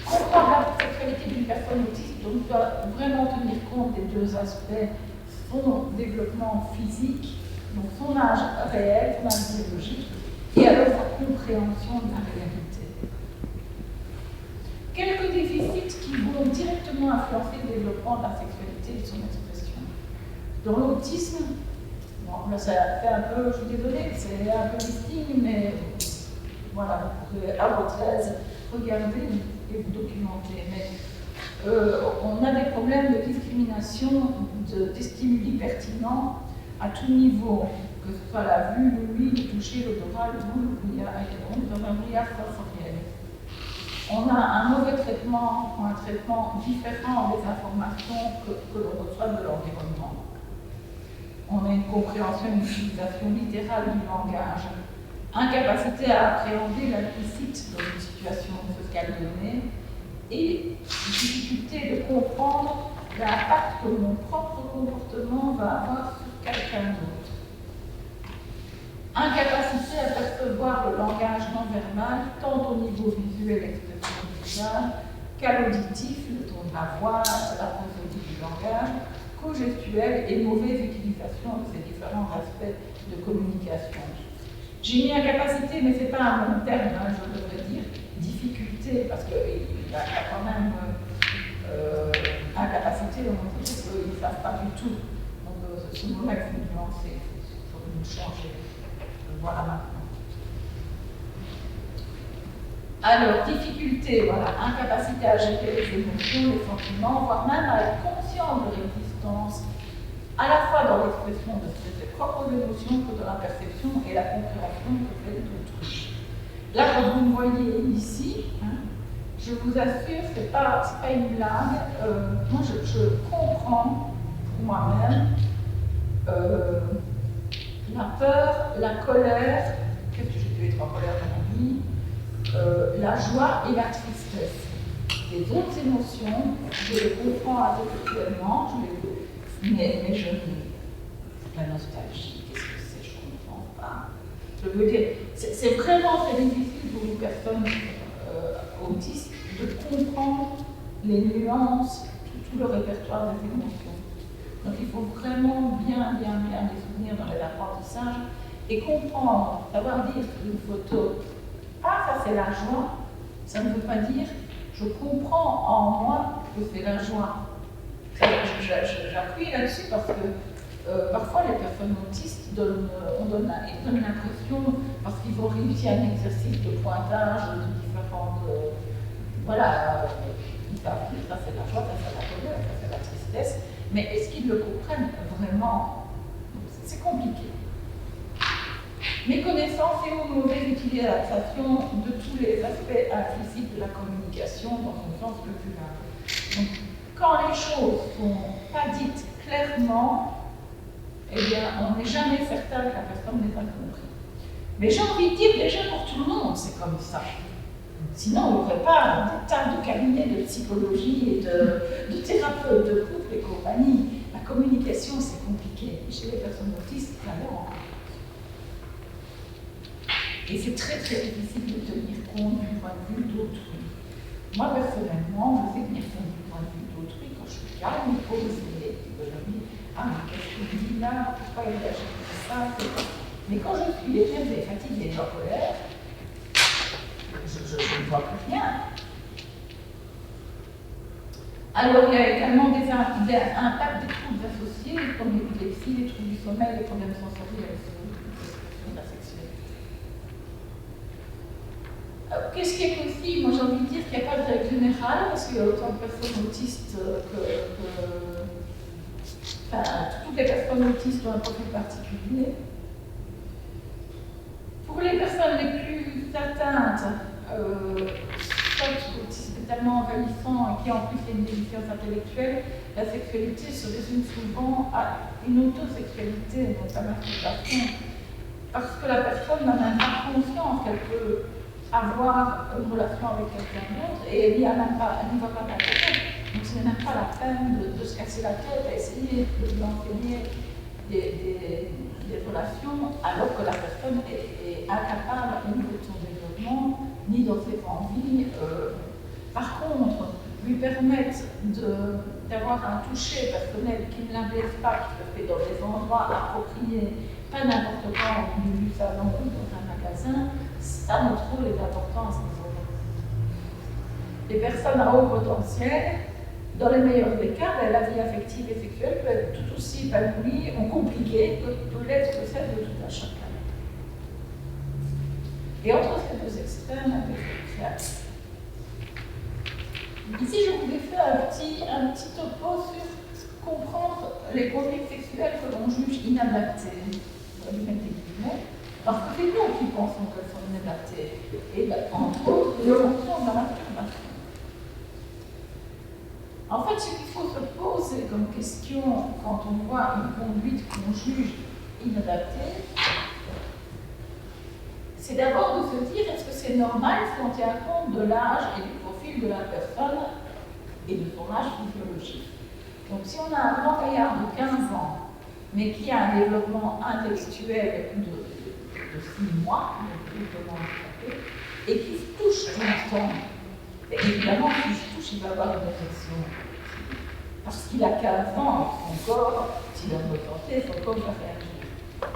Comprendre la sexualité d'une personne autiste, donc doit vraiment tenir compte des 2 aspects, son développement physique, donc son âge réel, son âge biologique, et alors sa compréhension de la réalité. Quelques déficits qui vont directement influencer le développement de la sexualité et de son expression. Dans l'autisme, bon, là ça fait un peu, je suis désolée, c'est un peu listing, mais voilà, vous pouvez à votre aise regarder et vous documenter. Mais on a des problèmes de discrimination des stimuli pertinents à tout niveau, que ce soit la vue, l'ouïe, le toucher, l'odorat, le goût, le brouillard sensoriel. On a un mauvais traitement ou un traitement différent des informations que l'on reçoit de l'environnement. On a une compréhension, une utilisation littérale du langage, incapacité à appréhender l'implicite dans une situation sociale donnée et difficulté de comprendre l'impact que mon propre comportement va avoir sur quelqu'un d'autre. Incapacité à percevoir le langage non verbal, tant au niveau visuel, expression du visage, qu'à l'auditif, le ton de la voix, la prosodie du langage, qu'au gestuel et mauvaise utilisation de ces différents aspects de communication. J'ai mis incapacité, mais ce n'est pas un bon terme, hein, je devrais dire difficulté, parce qu'il y a quand même incapacité, on dit qu'ils ne savent pas du tout. Donc ce mot-là, il faut nuancer, il faut nous changer. Voilà maintenant. Alors, difficulté, voilà, incapacité à gérer les émotions, les sentiments, voire même à être conscient de leur existence, à la fois dans l'expression de ses propres émotions que de la perception et la compréhension que fait d'autrui. Là, comme vous me voyez ici, hein, je vous assure, ce n'est pas une blague, moi je comprends pour moi-même la peur, la colère, qu'est-ce que j'ai dû être en colère dans ma vie, la joie et la tristesse. Les autres émotions, je les comprends intellectuellement, mais je la nostalgie, qu'est-ce que c'est, je ne comprends pas. Je veux dire, c'est vraiment très difficile pour une personne autiste de comprendre les nuances, tout le répertoire des émotions. Donc il faut vraiment bien les souvenir dans les apprentissages et comprendre, savoir dire sur une photo, ah ça c'est la joie, ça ne veut pas dire je comprends en moi que c'est la joie. J'appuie là-dessus parce que parfois les personnes autistes donnent l'impression, parce qu'ils ont réussi un exercice de pointage de différentes... voilà, ils savent dire ça c'est la joie, ça c'est la colère, ça c'est la tristesse, mais est-ce qu'ils le comprennent vraiment? C'est compliqué. Méconnaissance et ou mauvaise utilisation de tous les aspects implicites de la communication dans son sens le plus large. Donc, quand les choses ne sont pas dites clairement, eh bien, on n'est jamais certain que la personne les a compris. Mais j'ai envie de dire, déjà pour tout le monde, c'est comme ça. Sinon, on n'aurait pas des tas de cabinets de psychologie et de thérapeutes, de couple et compagnie. La communication, c'est compliqué. Chez les personnes autistes, alors. Et c'est très très difficile de tenir compte du point de vue d'autrui. Moi personnellement, je sais tenir compte du point de vue d'autrui quand je suis calme, posée, et que je me dis, ah mais qu'est-ce qu'il dit là, pourquoi il agit comme ça. Mais quand je suis énervée, fatiguée, en colère, je ne vois plus rien. Alors, il y a également des impacts des troubles associés, comme l'épilepsie, les troubles du sommeil, les problèmes sensoriels, la sexualité. Qu'est-ce qui est possible? Moi, j'ai envie de dire qu'il n'y a pas de règle générale, parce qu'il y a autant de personnes autistes toutes les personnes autistes ont un profil particulier. Pour les personnes les plus atteintes, soit l'autisme est tellement envahissant et qui en plus a une déficience intellectuelle, la sexualité se résume souvent à une autosexualité, donc la masturbation, parce que la personne n'a même pas conscience qu'elle peut avoir une relation avec quelqu'un d'autre et elle n'y va pas d'intérêt. Donc ce n'est même pas la peine de se casser la tête à essayer de lui enseigner des relations alors que la personne est incapable au niveau de son développement ni dans ses envies. Par contre, lui permettre d'avoir un toucher personnel qui ne la blesse pas, qui se fait dans des endroits appropriés, pas n'importe quoi, au milieu du salon ou dans un magasin, ça notre rôle est important à ce niveau-là. Les personnes à haut potentiel, dans les meilleurs des cas, la vie affective et sexuelle peut être tout aussi épanouie ou compliquée que peut l'être celle de tout un chacun. Et entre ces deux extrêmes, il y a ici, je vous ai fait un petit topo sur comprendre les conduites sexuelles que l'on juge inadaptées. Parce que c'est nous qui pensons qu'elles sont inadaptées. Et entre autres, les fonctions de la masturbation. En fait, ce qu'il faut se poser comme question quand on voit une conduite qu'on juge inadaptée, c'est d'abord de se dire est-ce que c'est normal si on tient compte de l'âge et du profil de la personne et de son âge physiologique. Donc si on a un grand gaillard de 15 ans, mais qui a un développement intellectuel de 6 mois, et qui se touche tout le temps, évidemment, s'il se touche, il va avoir une érection. Parce qu'il a 15 ans, son corps, s'il a une bonne santé, son corps va réagir.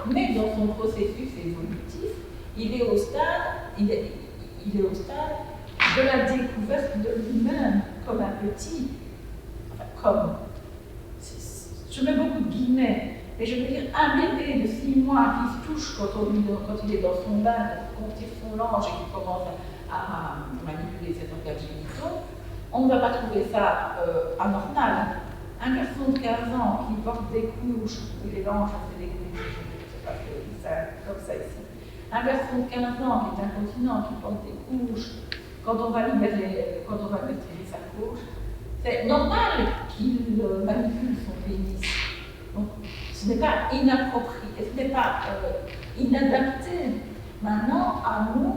Mais dans son processus évolutif, il est au stade de la découverte de lui-même comme un petit, je mets beaucoup de guillemets, mais je veux dire un bébé de 6 mois qui se touche quand il est dans son bain, qu'on tire son linge et qu'il commence à manipuler ses organes génitaux, on ne va pas trouver ça anormal. Un garçon de 15 ans qui porte des couches, les langes, ça fait des couches, je ne sais pas si c'est comme ça ici. Un garçon de 15 ans qui est incontinent, qui porte des couches, quand on va lui mettre sa couche, c'est normal qu'il manipule son pénis. Donc, ce n'est pas inapproprié, ce n'est pas inadapté. Maintenant, à nous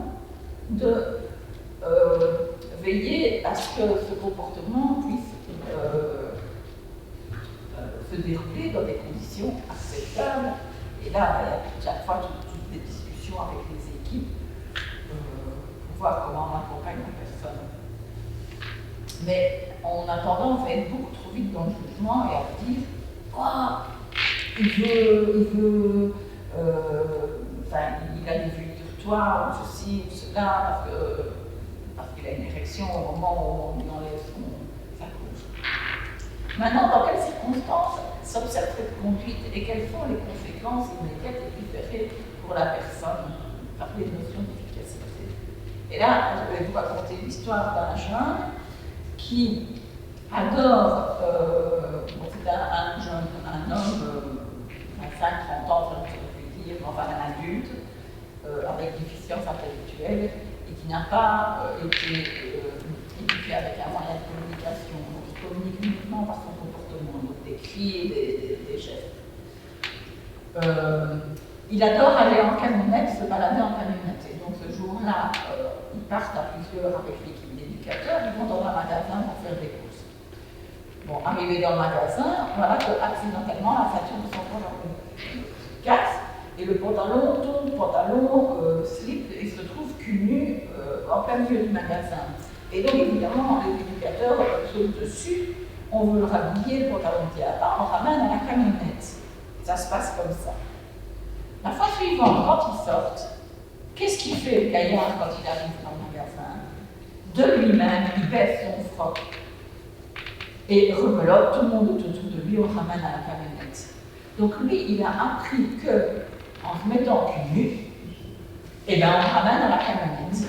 de veiller à ce que ce comportement puisse se dérouler dans des conditions acceptables. Et là, chaque fois, toutes les discussions avec les équipes pour voir comment on accompagne la personne. Mais on a tendance à être beaucoup trop vite dans le jugement et à dire il a des vultures, ou ceci ou cela, parce qu'il a une érection au moment où on lui enlève sa couche. Maintenant, dans quelles circonstances s'observe cette conduite et quelles sont les conséquences immédiates et différées pour la personne par les notions d'efficacité? Et là, je vais vous raconter l'histoire d'un jeune qui adore, c'est un homme, 25-30 ans, je veux dire, enfin un adulte, avec déficience intellectuelle, et qui n'a pas été éduqué avec un moyen de communication. Donc il communique uniquement par son comportement, donc des cris et des gestes. Il adore aller en camionnette, se balader en camionnette. Et donc ce jour-là, ils partent à plusieurs avec l'équipe d'éducateurs, ils vont dans un magasin pour faire des courses. Bon, arrivé dans le magasin, voilà que accidentellement la ceinture de son pantalon casse et le pantalon tombe pantalon slip et se trouve cul nu en plein milieu du magasin. Et donc évidemment, les éducateurs sautent dessus, on veut le rhabiller, le pantalon qui est à part, on ramène à la camionnette. Ça se passe comme ça. La fois suivante, quand ils sortent, qu'est-ce qu'il fait le gaillard quand il arrive dans le magasin? De lui-même, il baisse son froc et rebelote tout le monde autour de lui, on le ramène à la camionnette. Donc lui, il a appris que en se mettant cul nu, eh ben, on le ramène à la camionnette.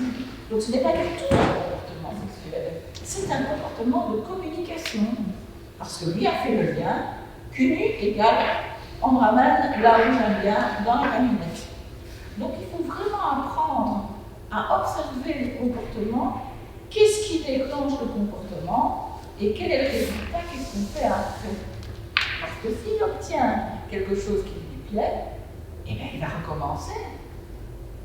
Donc ce n'est pas du tout un comportement sexuel, c'est un comportement de communication. Parce que lui a fait le lien, cul nu égale on me ramène là où j'aime bien, dans la camionnette. Donc il faut vraiment apprendre à observer le comportement, qu'est-ce qui déclenche le comportement et quel est le résultat, qu'est-ce qu'on fait après. Parce que s'il obtient quelque chose qui lui plaît, eh bien il va recommencer.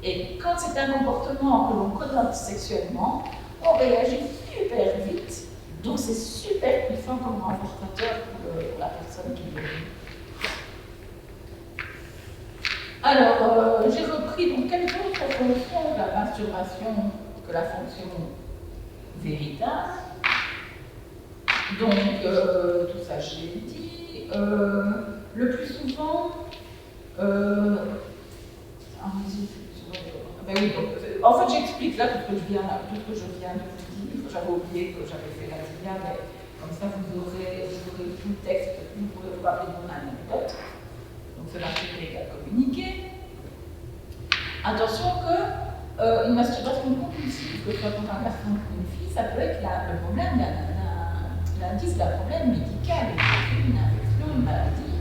Et quand c'est un comportement que l'on connote sexuellement, on réagit super vite. Donc c'est super puissant comme renforçateur pour la personne qui le vit. Alors, j'ai repris donc quelles autres fonctions de la masturbation que la fonction véritable. Donc, tout ça, je l'ai dit. Le plus souvent, ben oui, donc, en fait, j'explique là tout ce que je viens de vous dire. J'avais oublié que j'avais fait la DIA, mais comme ça, vous aurez tout le texte, vous pourrez voir les bonnes anecdotes. Donc, c'est l'article à communiquer. Attention que une masturbation compulsive, que ce soit pour un garçon ou pour une fille, ça peut être le problème, l'indice d'un problème médical, une infection, une maladie.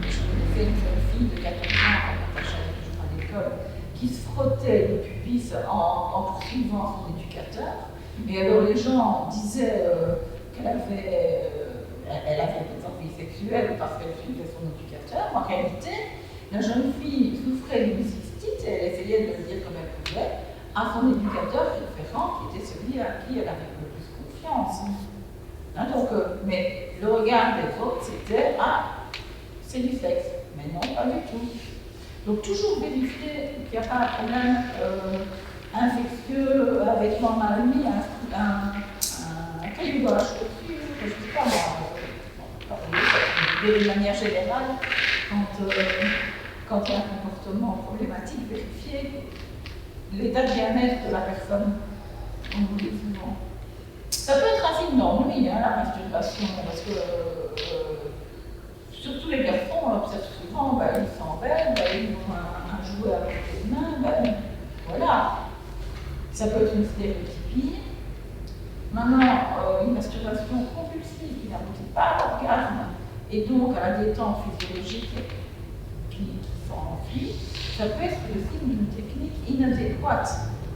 Je connaissais une jeune fille de 14 ans, quand elle était toujours à l'école, qui se frottait le pubis en poursuivant son éducateur. Et alors les gens disaient qu'elle avait des envies sexuelles parce qu'elle suivait son éducateur. En réalité, la jeune fille souffrait d'une cystite et elle essayait de le dire comme elle pouvait à son éducateur référent qui était celui à qui elle avait le plus confiance. Hein, donc, mais le regard des autres, c'était « Ah, c'est du sexe ». Mais non, pas du tout. Donc toujours vérifier qu'il n'y a pas un problème infectieux avec normalement un caillou dans la chaussure, je ne sais pas moi. De manière générale, quand il y a un comportement problématique, vérifier l'état de bien-être de la personne, on vous dit souvent. Ça peut être un signe d'ennui, hein, la masturbation, parce que surtout les garçons, on observe souvent, ils s'embêtent, ils ont un jouet avec les mains, voilà. Ça peut être une stéréotypie. Maintenant, une masturbation compulsive qui n'aboutit pas à l'orgasme et donc à la détente physiologique qui s'enfuit, ça peut être le signe d'une technique inadéquate.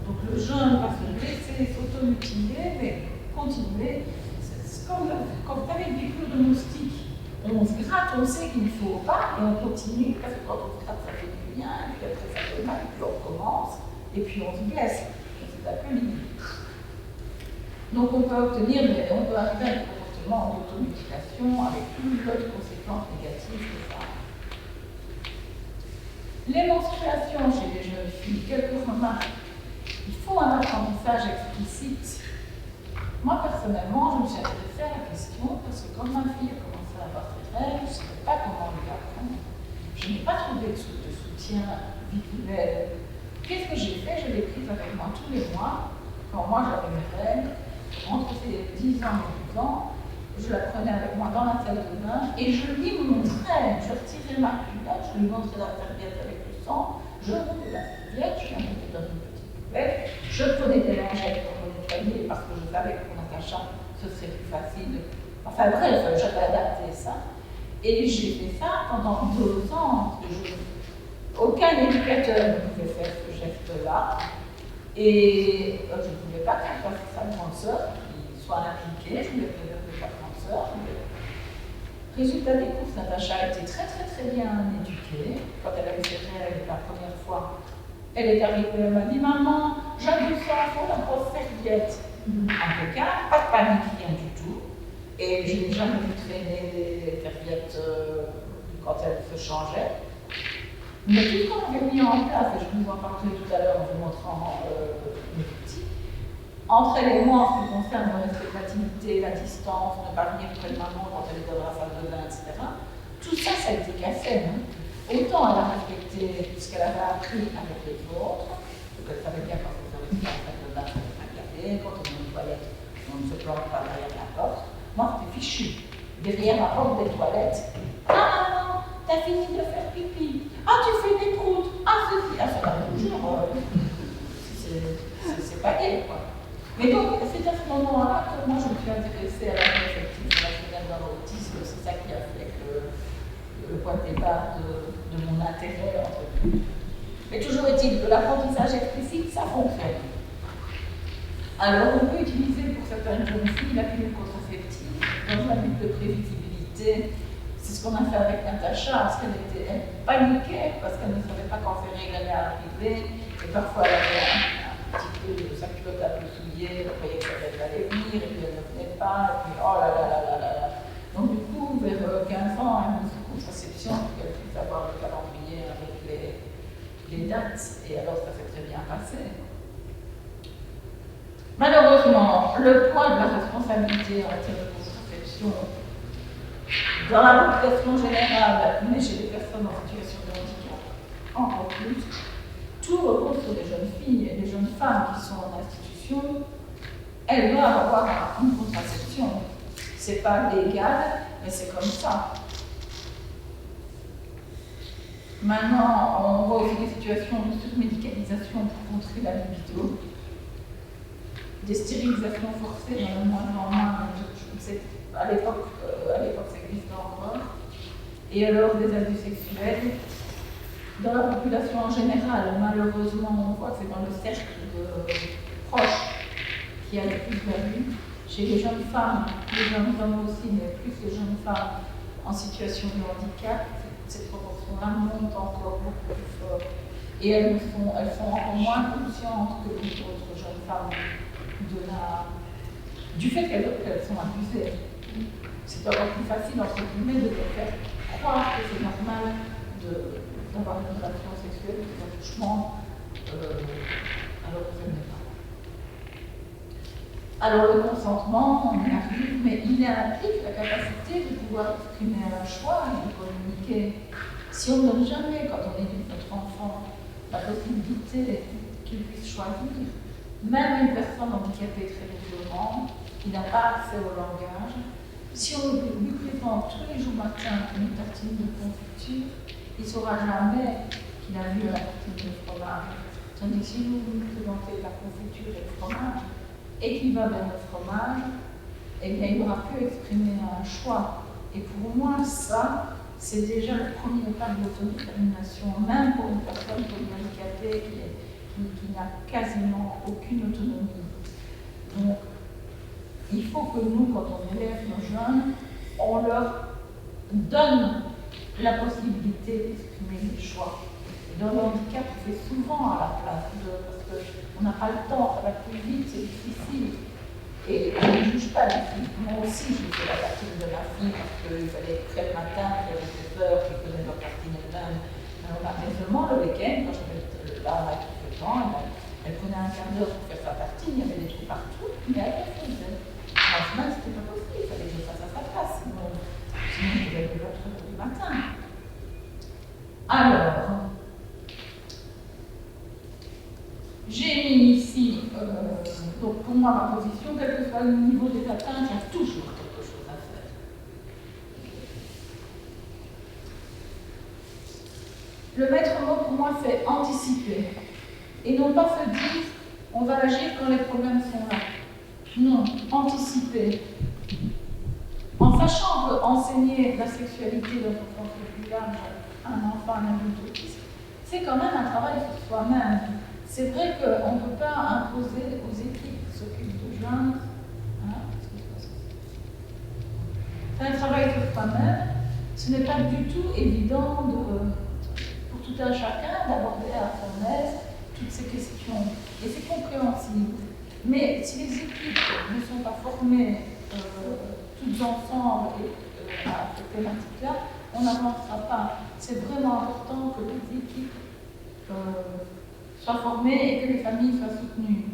Donc le jeune va se laisser s'automutiler, mais continuer. C'est comme quand vous avez une piqûre de moustique. On se gratte, on sait qu'il ne faut pas, et on continue, parce que quand on se gratte, ça fait du bien, et puis après ça fait mal, et puis on recommence, et puis on se blesse. C'est un peu l'idée. Donc on peut arriver à des comportements d'automutilation avec toutes les conséquences négatives que ça a. Les menstruations chez les jeunes filles, quelques remarques. Il faut un apprentissage explicite. Moi, personnellement, je me suis intéressée à la question parce que quand ma fille a commencé à avoir ses règles, je ne savais pas comment lui apprendre. Je n'ai pas trouvé de soutien visuel. Qu'est-ce que j'ai fait? Je l'ai prise avec moi tous les mois. Quand moi j'avais mes règles, entre ses 10 ans et 12 ans, je la prenais avec moi dans la salle de bain et je lui montrais, je retirais ma culotte, je lui montrais la serviette avec le sang, je roulais la serviette, je la mettais dans une petite poubelle, je prenais des lingettes pour me nettoyer parce que je savais que pour Natacha, ce serait plus facile. Enfin bref, j'avais adapté ça. Et j'ai fait ça pendant 2 ans. Aucun éducateur ne pouvait faire ce geste-là. Et je ne voulais pas qu'elle fasse sa grande sœur, qui soit impliquée, je voulais préserver sa grande sœur. Résultat des courses, Natacha a été très très très bien éduquée. Quand elle avait ses règles la première fois, elle est arrivée, elle m'a dit « Maman, j'aime ça, il faut la grosse serviette. » Impeccable, pas de panique, rien du tout. Et je n'ai jamais vu traîner les serviettes quand elle se changeait. Mais tout ce qu'on avait mis en place, et je vous en parlerai tout à l'heure en vous montrant les outils, entre elle et moi, en ce qui concerne la respectativité, la distance, ne pas venir près de maman quand elle est dans la salle de bain, etc., tout ça, ça a été cassé. Hein. Autant elle a respecté ce qu'elle avait appris avec les autres, donc elle savait bien quand on avait mis en salle de bain, on ne pas regarder, quand on est aux toilettes, on ne se plante pas derrière la porte. Moi, c'était fichu. Derrière la porte des toilettes, ah maman, t'as fini de faire pipi. Ah, tu fais des croûtes. Ah, ceci. Ah, ça va toujours. C'est pas gay, quoi. Mais donc, c'est à ce moment-là que moi, je me suis intéressée à la réflexion relationnelle dans l'autisme. C'est ça qui a fait que le point de départ de mon intérêt, entre guillemets. Mais toujours est-il que l'apprentissage explicite, ça fonctionne. Alors, on peut utiliser pour certaines jeunes filles la pilule contraceptive dans un but de prévisibilité. C'est ce qu'on a fait avec Natacha, parce elle paniquait, parce qu'elle ne savait pas quand ses règles allaient arriver, et parfois elle avait un petit peu de sa culotte un peu souillée, elle croyait que sa règle allait venir, et puis elle ne venait pas, et puis oh là là là là là là. Donc du coup, vers 15 ans, elle a mis sous contraception pour qu'elle puisse avoir le calendrier avec les dates, et alors ça s'est très bien passé. Malheureusement, le poids de la responsabilité en matière de contraception dans la population générale, mais chez les personnes en situation de handicap, encore plus, tout repose sur les jeunes filles et les jeunes femmes qui sont en institution. Elles doivent avoir une contraception. C'est pas légal, mais c'est comme ça. Maintenant, on voit aussi des situations de surmédicalisation pour contrer la libido, des stérilisations forcées dans le moins grand moins. À l'époque, ça existait encore. Et alors, des abus sexuels. Dans la population en général, malheureusement, on voit que c'est dans le cercle de proches qu'il y a le plus d'abus. Chez les jeunes femmes, les jeunes hommes aussi, mais plus les jeunes femmes en situation de handicap, cette proportion-là monte encore beaucoup plus fort. Et elles sont encore moins conscientes que les autres jeunes femmes du fait qu'elles sont abusées. C'est encore plus facile, entre guillemets, de leur faire croire que c'est normal d'avoir une relation sexuelle, des attouchements, alors que ce n'est pas. Alors le consentement, on y arrive, mais il implique la capacité de pouvoir exprimer un choix et de communiquer. Si on ne donne jamais, quand on éduque notre enfant, la possibilité qu'il puisse choisir, même une personne handicapée très visuellement, qui n'a pas accès au langage, si on lui présente tous les jours matin une tartine de confiture, il ne saura jamais qu'il a vu la tartine de fromage. Tandis que si vous lui présentez la confiture et le fromage, et qu'il va vers le fromage, eh bien, il n'aura pu exprimer un choix. Et pour moi, ça, c'est déjà le premier pas de l'autodétermination, même pour une personne polyhandicapée qui n'a quasiment aucune autonomie. Donc, il faut que nous, quand on élève nos jeunes, on leur donne la possibilité d'exprimer des choix. Et dans le handicap, on fait souvent à la place parce qu'on n'a pas le temps, ça va plus vite, c'est difficile. Et on ne juge pas les filles. Moi aussi, j'ai fait la tartine de ma fille parce qu'il fallait être prêt le matin, il y avait des heures qui faisaient leur tartine elle-même. Alors, mais seulement le week-end, quand j'avais là, on a tout le temps, elle prenait un quart d'heure pour faire sa tartine, il y avait des trous partout, mais elle le faisait. En semaine, c'était pas possible, il fallait que je fasse à sa place, sinon je devais être 4 heures du matin. Alors, j'ai mis ici, donc pour moi, ma position, quel que soit le niveau des atteintes, il y a toujours quelque chose à faire. Le maître mot pour moi, c'est anticiper. Et non pas se dire, on va agir quand les problèmes sont là. Non, anticiper. En sachant qu'enseigner la sexualité dans un sens plus large à un enfant, un adulte autiste, c'est quand même un travail sur soi-même. C'est vrai qu'on ne peut pas imposer aux équipes qui s'occupent de jeunes. C'est un travail sur soi-même. Ce n'est pas du tout évident pour tout un chacun d'aborder à son aise toutes ces questions. Et c'est compréhensible. Mais si les équipes ne sont pas formées toutes ensemble et à cette thématique-là, on n'avancera pas. C'est vraiment important que les équipes soient formées et que les familles soient soutenues.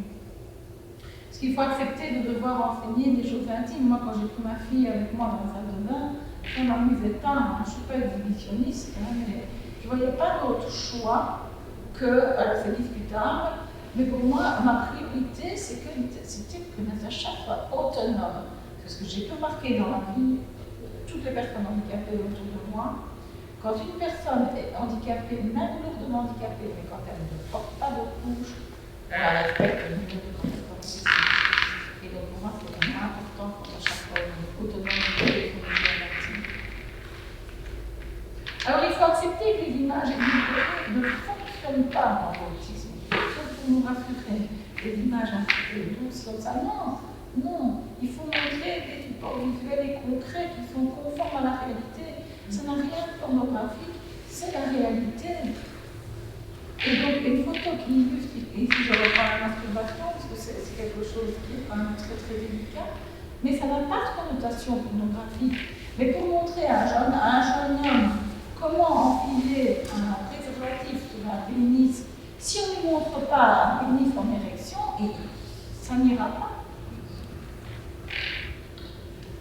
Parce qu'il faut accepter de devoir enseigner des choses intimes. Moi, quand j'ai pris ma fille avec moi dans la salle de bain, ça ne m'amusait pas. Hein. Je ne suis pas exhibitionniste, hein, mais je ne voyais pas d'autre choix que, alors c'est discutable, mais pour moi, ma priorité, c'était que Natacha soit autonome. C'est ce que j'ai pu remarquer dans la vie de toutes les personnes handicapées autour de moi. Quand une personne est handicapée, même lourdement handicapée, mais quand elle ne porte pas de couche, on la respecte au niveau de compétence. Et donc pour moi, c'est vraiment important quand à chaque fois une autonome et une. Alors il faut accepter que les images et les vidéos ne fonctionnent pas dans l'autisme. Sauf pour nous rassurer. Des images un petit peu douces comme ça, non. Non, il faut montrer des supports visuels et concrets qui sont conformes à la réalité. Ça n'a rien de pornographique, c'est la réalité. Et donc, une photo qui illustre, ici je reprends la masturbation, parce que c'est quelque chose qui est quand même très très délicat, mais ça n'a pas de connotation pornographique. Mais pour montrer à un jeune homme comment enfiler un préservatif sur un pénis, si on ne lui montre pas un pénis en érection, ça n'ira pas.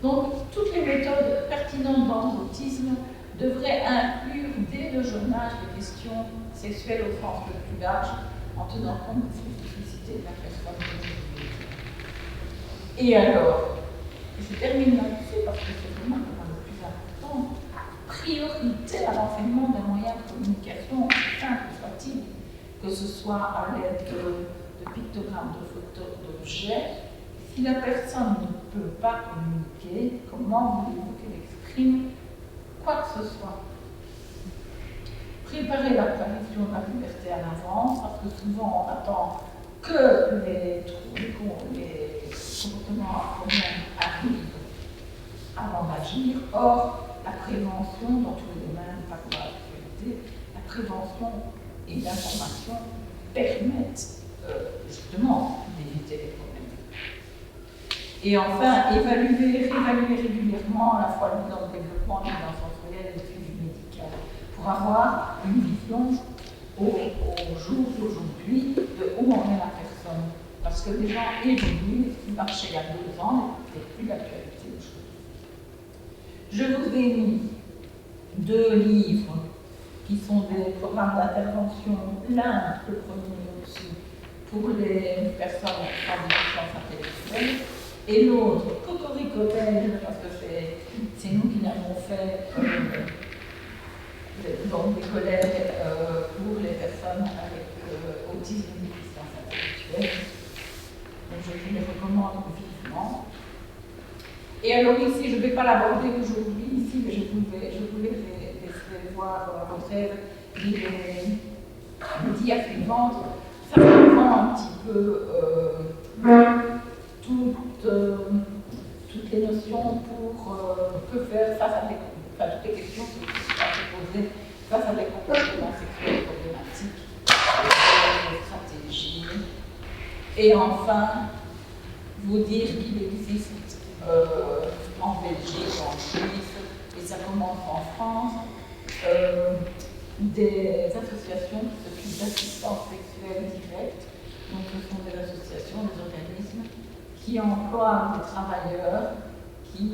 Donc, toutes les méthodes pertinentes dans l'autisme devraient inclure dès le jeune âge des questions sexuelles au sens le plus large, en tenant compte des spécificités de la personne. Et alors, je termine là-dessus parce que c'est vraiment le plus important, priorité à l'enseignement d'un moyen de communication, aussi simple soit-il, que ce soit à l'aide de pictogrammes, de photos, d'objets. Si la personne ne peut pas communiquer, comment voulez-vous qu'elle exprime quoi que ce soit? Préparer l'apparition de la puberté à l'avance, parce que souvent on attend que les comportements à problème arrivent avant d'agir. Or, la prévention dans tous les domaines, pas que dans la sexualité, la prévention et l'information permettent justement d'éviter les problèmes. Et enfin, réévaluer régulièrement à la fois le bilan de développement, le bilan sensoriel et le suivi médical, pour avoir une vision au jour d'aujourd'hui de où en est la personne. Parce que les gens évoluent, ce qui marchait il y a 2 ans n'est plus d'actualité aujourd'hui. Je vous ai mis 2 livres qui sont des programmes d'intervention, l'un, le premier aussi, pour les personnes en déficience intellectuelle, et l'autre, Cocorico belge, parce que c'est nous qui l'avons fait, donc des collègues pour les personnes avec autisme et déficience intellectuelle. Donc je vous les recommande vivement. Et alors ici, je ne vais pas l'aborder aujourd'hui, ici, mais je voulais les voir à votre aise, les dias suivantes. Ça reprend un petit peu toutes les notions pour que faire face à toutes les questions qui sont à se poser face à des comportements sexuels problématiques, des stratégies. Et enfin, vous dire qu'il existe en Belgique, en Suisse, et ça commence en France, des associations qui s'occupent d'assistance sexuelle directe. Donc ce sont des associations, des organismes qui emploient des travailleurs qui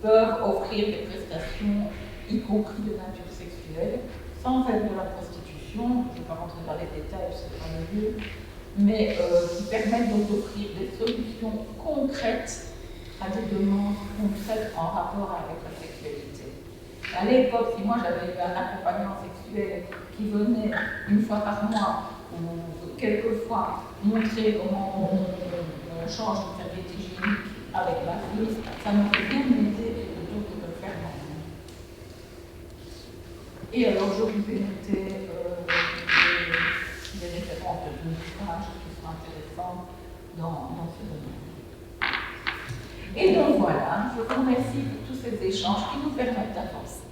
peuvent offrir des prestations, y compris de nature sexuelle, sans être de la prostitution. Je ne vais pas rentrer dans les détails, c'est pas le lieu, mais qui permettent donc d'offrir des solutions concrètes à des demandes concrètes en rapport avec la sexualité. À l'époque, si moi j'avais eu un accompagnant sexuel qui venait une fois par mois ou quelques fois montrer comment on change une serviette hygiénique avec la fille, ça m'aurait bien aidé plutôt que de le faire moi-même. Et alors je vous ai noté des références de ouvrages qui sont intéressants dans ce domaine. Et donc voilà, je vous remercie pour tous ces échanges qui nous permettent d'avancer.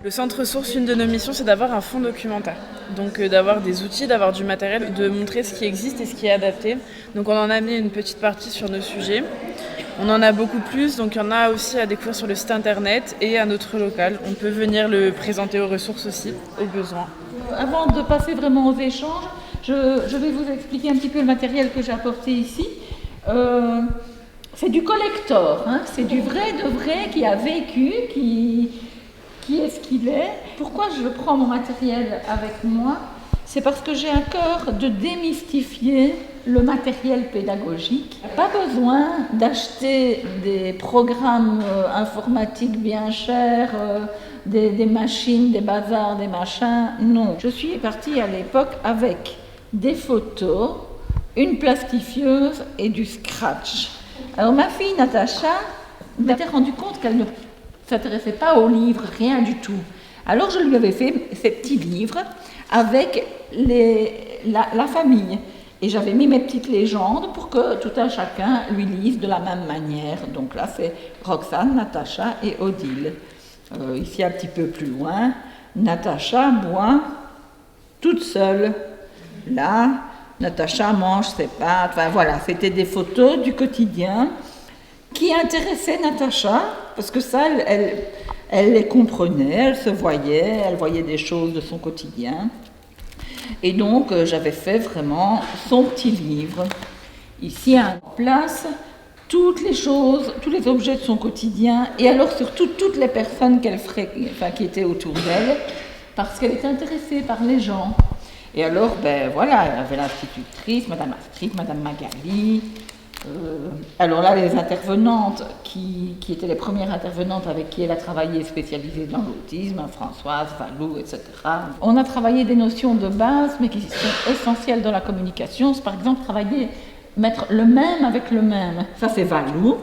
Le centre ressources, une de nos missions, c'est d'avoir un fonds documentaire. Donc d'avoir des outils, d'avoir du matériel, de montrer ce qui existe et ce qui est adapté. Donc on en a mis une petite partie sur nos sujets. On en a beaucoup plus, donc il y en a aussi à découvrir sur le site internet et à notre local. On peut venir le présenter aux ressources aussi, au besoin. Avant de passer vraiment aux échanges, je vais vous expliquer un petit peu le matériel que j'ai apporté ici. C'est du collector, hein, c'est du vrai de vrai qui a vécu, qui est ce qu'il est. Pourquoi je prends mon matériel avec moi? C'est parce que j'ai à cœur de démystifier le matériel pédagogique. Pas besoin d'acheter des programmes informatiques bien chers, des machines, des bazars, des machins. Non. Je suis partie à l'époque avec des photos, une plastifieuse et du scratch. Alors ma fille Natacha m'était rendu compte qu'elle ne s'intéressait pas aux livres, rien du tout. Alors je lui avais fait ces petits livres avec la famille. Et j'avais mis mes petites légendes pour que tout un chacun lui lise de la même manière. Donc là c'est Roxane, Natacha et Odile. Ici un petit peu plus loin, Natacha boit toute seule. Là, Natacha mange ses pâtes. Enfin voilà, c'était des photos du quotidien qui intéressaient Natacha, parce que ça, elle les comprenait, elle voyait des choses de son quotidien. Et donc, j'avais fait vraiment son petit livre. Ici, en place, toutes les choses, tous les objets de son quotidien, et alors surtout toutes les personnes qui étaient autour d'elle, parce qu'elle était intéressée par les gens. Et alors, ben voilà, elle avait l'institutrice, Madame Astrid, Madame Magali. Alors là, les intervenantes qui étaient les premières intervenantes avec qui elle a travaillé, spécialisées dans l'autisme, Françoise, Valou, etc. On a travaillé des notions de base, mais qui sont essentielles dans la communication. C'est par exemple mettre le même avec le même. Ça, c'est Valou,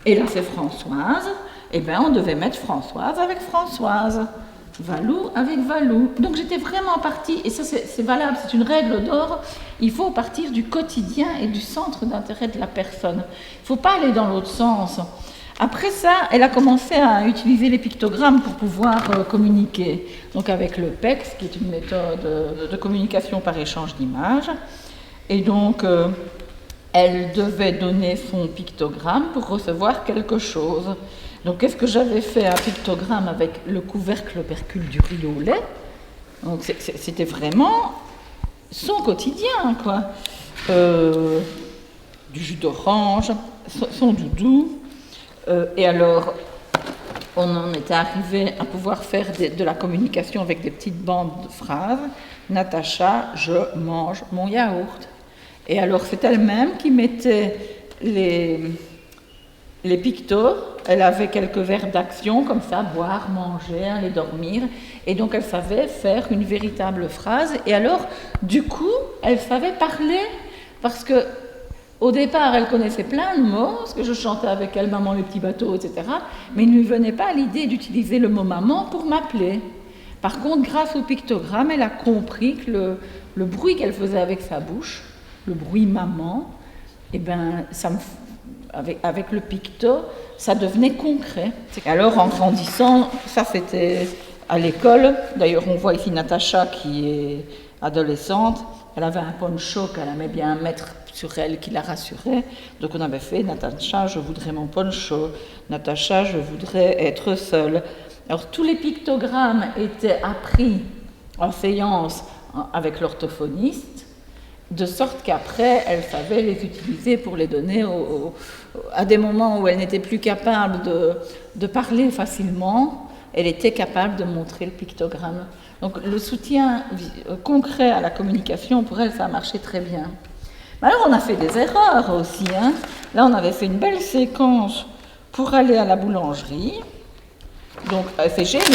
et là, c'est Françoise. Eh bien, on devait mettre Françoise avec Françoise. Valou avec Valou. Donc j'étais vraiment partie, et ça c'est valable, c'est une règle d'or, il faut partir du quotidien et du centre d'intérêt de la personne. Il ne faut pas aller dans l'autre sens. Après ça, elle a commencé à utiliser les pictogrammes pour pouvoir communiquer. Donc avec le PEX, qui est une méthode de communication par échange d'images. Et donc elle devait donner son pictogramme pour recevoir quelque chose. Donc, qu'est-ce que j'avais fait? Un pictogramme avec le couvercle opercule du riz au lait. Donc, c'était vraiment son quotidien, quoi. Du jus d'orange, son doudou. Et alors, on en était arrivé à pouvoir faire de la communication avec des petites bandes de phrases. Natacha, je mange mon yaourt. Et alors, c'est elle-même qui mettait les pictos. Elle avait quelques verbes d'action, comme ça, boire, manger, aller dormir. Et donc, elle savait faire une véritable phrase. Et alors, du coup, elle savait parler. Parce que, au départ, elle connaissait plein de mots, parce que je chantais avec elle, maman, le petit bateau, etc. Mais il ne lui venait pas l'idée d'utiliser le mot maman pour m'appeler. Par contre, grâce au pictogramme, elle a compris que le bruit qu'elle faisait avec sa bouche, le bruit maman, eh ben, avec le picto, ça devenait concret. Alors, en grandissant, ça c'était à l'école. D'ailleurs, on voit ici Natacha qui est adolescente. Elle avait un poncho qu'elle aimait bien mettre sur elle, qui la rassurait. Donc, on avait fait Natacha, je voudrais mon poncho. Natacha, je voudrais être seule. Alors, tous les pictogrammes étaient appris en séance avec l'orthophoniste, de sorte qu'après, elle savait les utiliser pour les donner à des moments où elle n'était plus capable de parler facilement. Elle était capable de montrer le pictogramme. Donc le soutien concret à la communication, pour elle, ça a marché très bien. Mais alors on a fait des erreurs aussi. Là, on avait fait une belle séquence pour aller à la boulangerie. Donc c'est génial.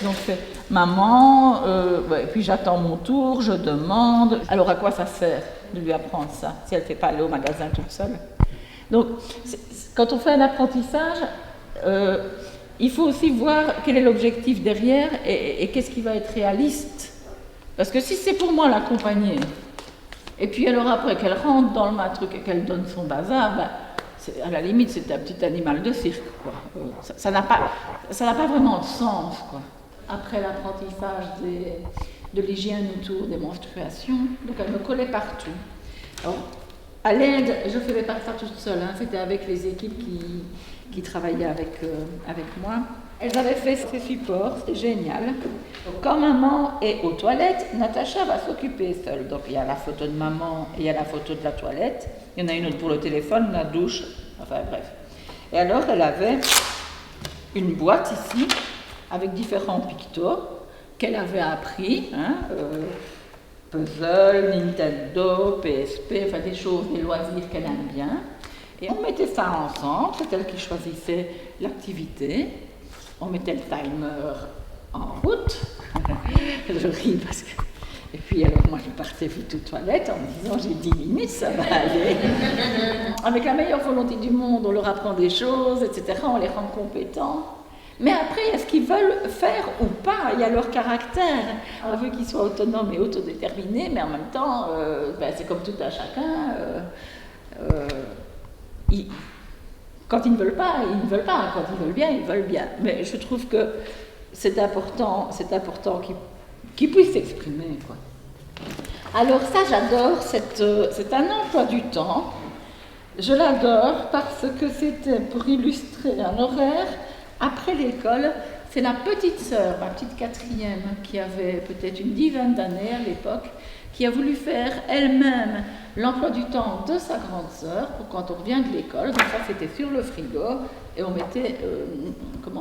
Donc c'est maman, et puis j'attends mon tour, je demande. Alors à quoi ça sert de lui apprendre ça si elle ne fait pas aller au magasin toute seule? Donc quand on fait un apprentissage, il faut aussi voir quel est l'objectif derrière et qu'est-ce qui va être réaliste. Parce que si c'est pour moi l'accompagner, et puis alors après qu'elle rentre dans le truc et qu'elle donne son bazar, à la limite, c'était un petit animal de cirque, quoi. Ça n'a pas vraiment de sens, quoi. Après l'apprentissage de l'hygiène autour des menstruations, donc elle me collait partout. Alors, à l'aide, je ne faisais pas ça toute seule, hein, c'était avec les équipes qui travaillaient avec moi. Elles avaient fait ces supports, c'était génial. Donc, quand maman est aux toilettes, Natacha va s'occuper seule. Donc il y a la photo de maman et il y a la photo de la toilette. Il y en a une autre pour le téléphone, la douche, enfin bref. Et alors elle avait une boîte ici, avec différents pictos qu'elle avait appris, hein, puzzle, Nintendo, PSP, enfin des choses, des loisirs qu'elle aime bien. Et on mettait ça ensemble, c'est elle qui choisissait l'activité. On mettait le timer en route. Je ris parce que... Et puis alors moi je partais vite aux toilettes en me disant j'ai 10 minutes, ça va aller. Avec la meilleure volonté du monde, on leur apprend des choses, etc. On les rend compétents. Mais après, il y a ce qu'ils veulent faire ou pas, il y a leur caractère. On veut qu'ils soient autonomes et autodéterminés, mais en même temps, c'est comme tout à chacun. Quand ils ne veulent pas, ils ne veulent pas. Quand ils veulent bien, ils veulent bien. Mais je trouve que c'est important qu'ils puissent s'exprimer, quoi. Alors ça, j'adore, c'est un emploi du temps. Je l'adore parce que c'était pour illustrer un horaire. Après l'école, c'est la petite sœur, ma petite quatrième, qui avait peut-être une dizaine d'années à l'époque, qui a voulu faire elle-même l'emploi du temps de sa grande sœur pour quand on revient de l'école. Donc ça, c'était sur le frigo et on mettait,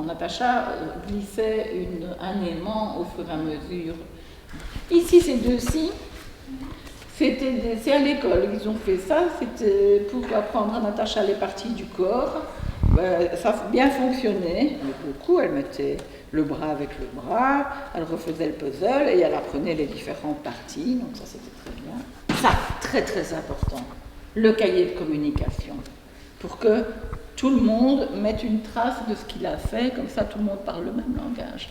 Natacha glissait un aimant au fur et à mesure. Ici, ces deux-ci, c'est à l'école qu'ils ont fait ça, c'était pour apprendre à Natacha les parties du corps. Ça a bien fonctionné, beaucoup, elle mettait le bras avec le bras, elle refaisait le puzzle et elle apprenait les différentes parties, donc ça c'était très bien. Ça, très très important, le cahier de communication, pour que tout le monde mette une trace de ce qu'il a fait, comme ça tout le monde parle le même langage.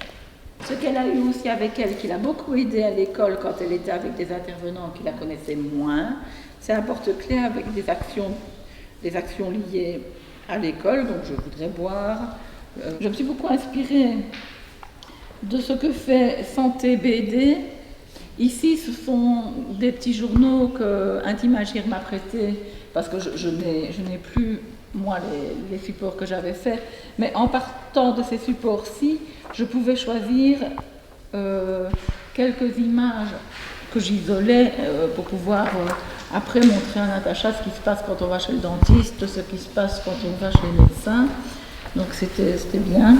Ce qu'elle a eu aussi avec elle, qui l'a beaucoup aidée à l'école quand elle était avec des intervenants qui la connaissaient moins, c'est un porte-clés avec des actions liées à l'école, donc je voudrais boire. Je me suis beaucoup inspirée de ce que fait Santé BD. Ici, ce sont des petits journaux que Intimagir m'a prêtés, parce que je n'ai plus, moi, les supports que j'avais faits. Mais en partant de ces supports-ci, je pouvais choisir quelques images que j'isolais pour pouvoir après montrer à Natacha ce qui se passe quand on va chez le dentiste, ce qui se passe quand on va chez le médecin. Donc c'était bien.